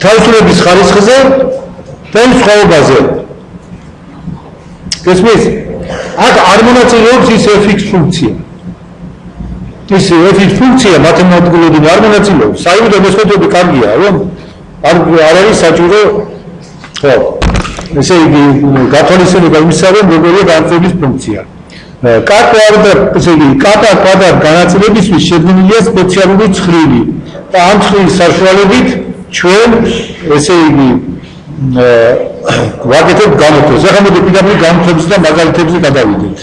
S1: თავისუფლების ხარისხზე და სხვაობაზე. გესმის? აქ არ მონაწილეობს ის fx ფუნქცია. ის fx ფუნქცია მათემატიკურად არ მონაწილეობს. საერთოდ მესხოთები კარგია, რომ არ არის საჭირო, ხო, ესე იგი გათვალისწინება იმისა, რომ როგორია განაწილების ფუნქცია. კატა კვადრატ განაწილებისთვის შექმნილია სპეციალური ცხრილი და ამ ცხრილის საშუალებით ჩვენ ესე იგი ვაკეთებ გამოთვლას. ახლა მოდი პირდაპირ გამოთვლებზე და მაგალითებზე გადავიდეთ.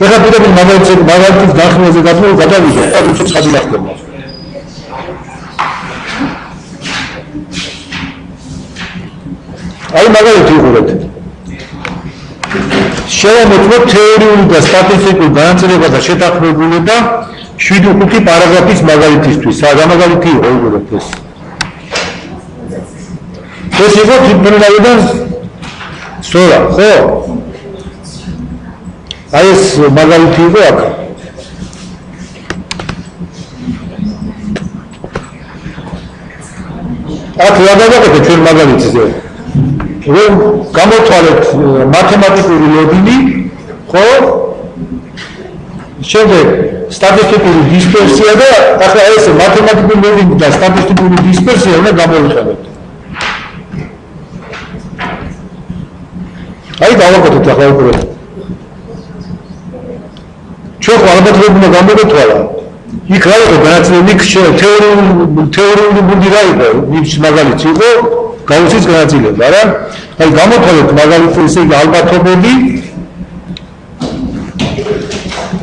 S1: ახლა პირდაპირ მაგალითის განხილვაზე გადავიდეთ. უცებ ცხადი ნახდება. აი მაგალითი უყურეთ. შევამოწმოთ თეორიული და სტატისტიკურ განაწილებათა შეთანხმებულება 7-5 პარაგრაფის მაგალითისთვის. რა მაგალითი იყო უყურეთ ეს. ეს იყო თვითმფრინავიდან სწორა, ხო? აი ეს მაგალითი იყო აქ. აქ გადავაკეთე ჩვენ მაგალითზე. რომ გამოთვალეთ მათემატიკური ლოგინი, ხო? შემდეგ სტატისტიკური დისპერსია და ახლა ეს მათემატიკური ლოგინი და სტატისტიკური დისპერსია უნდა გამოვიყენოთ. აი დავაკეთეთ ახლა უკვე. ჩვენ ალბათ რომ უნდა გამოვეთვალა. იქ რა იყო განაწილებული თეორიული ბუნდი რა იყო, ის მაგალითი იყო გაუსის განაწილება, რა? აი გამოვთვალეთ მაგალითი ესე იგი ალბათობები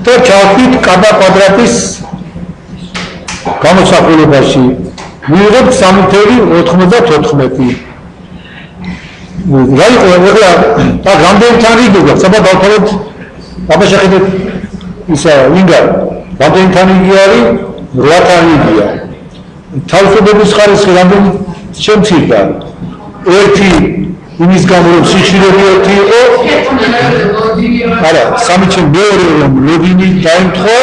S1: და ჩავხვით კაბა კვადრატის გამოსახულებაში მივიღებთ 3.94. რა იყო ახლა და რამდენი თანი გიგო საბა დავთვალეთ აბა შეხედეთ ისა ვინგა რამდენი თანი არის 8 თანია თავისუფლების ხარისხი რამდენი შემცირდა ერთი იმის გამო რომ სიხშირეები ერთი იყო არა სამი ჩემ მეორე რომ ლოგინი დაემთხვა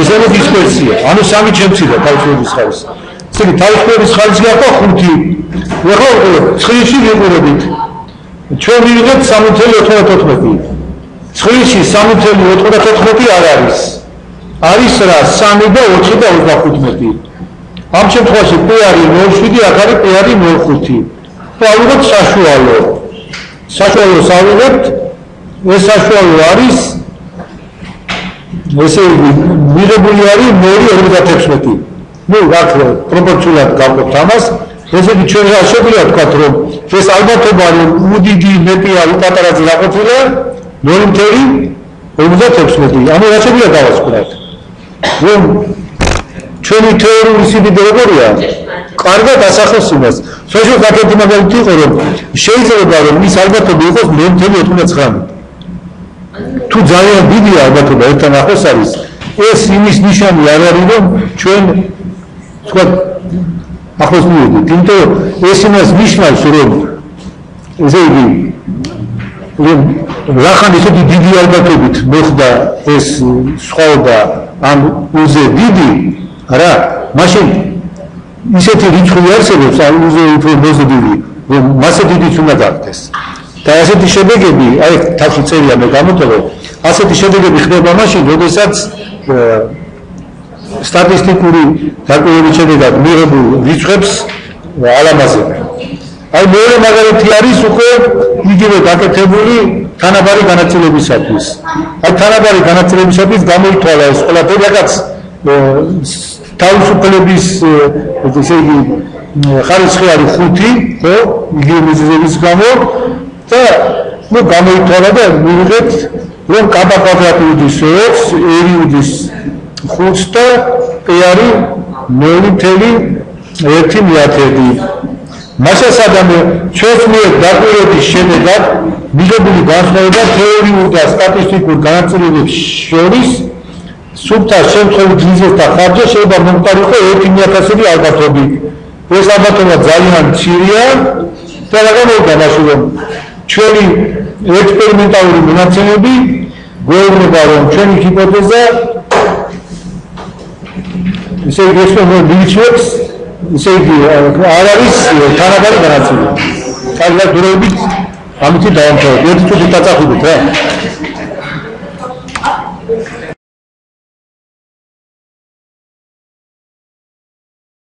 S1: მესამე დისპერსია ანუ სამი შემცირდა თავისუფლების ხარისხი ესე იგი თავისუფლების ხარისხი გახდა 5 ეხლა 9-ში ვიყურებით ჩვენ ვიღებთ 3.94 9-ში 3.94 არ არის არის რა 3 და 4 და 25 ამ შემთხვევაში p არის 0.7 აქ არის p არის 0.5 და ავიღოთ საშუალოს ავიღებთ ეს საშუალო არის ესე იგი მიღებული არის 2.56 ნუ აქ პროპორციულად გავყოთ ამას ესე იგი ჩვენ რა შეგვიძლია ვთქვათ რომ ეს ალბათობა რომ უდიდი მეტია უპატარაზე დაყოფილა 0.56 ანუ რა შეგვიძლია დავასკვნათ რომ ჩვენი თეორიული სიდიდე როგორია კარგად ასახავს იმას შეიძლება გაკეთდი მაგალითი იყო რომ შეიძლება რომ ის ალბათობა იყოს 0.99 თუ ძალიან დიდია ალბათობა ერთთან ახლოს არის ეს იმის ნიშანი არ არის რომ ჩვენ თქვა ახლოს მივედით იმიტომ ეს იმას ნიშნავს რომ ესე იგი რომ რახან ისეთი დიდი ალბათობით მოხდა ეს სხვაობა ამ უზე დიდი არა მაშინ ისეთი რიცხვი არსებობს ამ უზე უფრო მოზრდილი რომ მასე დიდიც უნდა გახდეს და ასეთი შედეგები აი თავში წერია მე გამოტოვე ასეთი შედეგები ხდება მაშინ როდესაც სტატისტიკური გარკვეული შედეგად მიღებულ რიცხვებს ალამაზებენ აი მეორე მაგალითი არის უკვე იგივე გაკეთებული თანაბარი განაწილებისათვის აი თანაბარი განაწილებისათვის გამოითვალა ეს ყველაფერი რაღაც თავისუფლების ესე იგი ხარისხი არის 5 ხო იგივე მიზეზების გამო და ნუ გამოითვალა და მივიღეთ რომ კაბა კვადრატი უდის 2 ერი უდის 5 და p არის 0.1 მასასადამე ჩვენს მიერ დაკვირვების შედეგად მიღებული განსხვავება თეორიულ და სტატისტიკურ განაწილებებს შორის სუფთა შემთხვევით მიზეზთა ხარჯზე შეიძლება მომხდარიყო 1/1000 ალბათობით. ეს ალბათობა ძალიან მცირეა და რა გამოდგა მაშინ რომ ჩვენი ექსპერიმენტალური მონაცემები გვეუბნება რომ ჩვენი ჰიპოთეზა ისე იგი მივიჩნევს ისე იგი არ არის თანაბარი განაწილება. კარგად დროებით ამით დავამთავრებთ. ერთი წუთი დაწახუდით რა.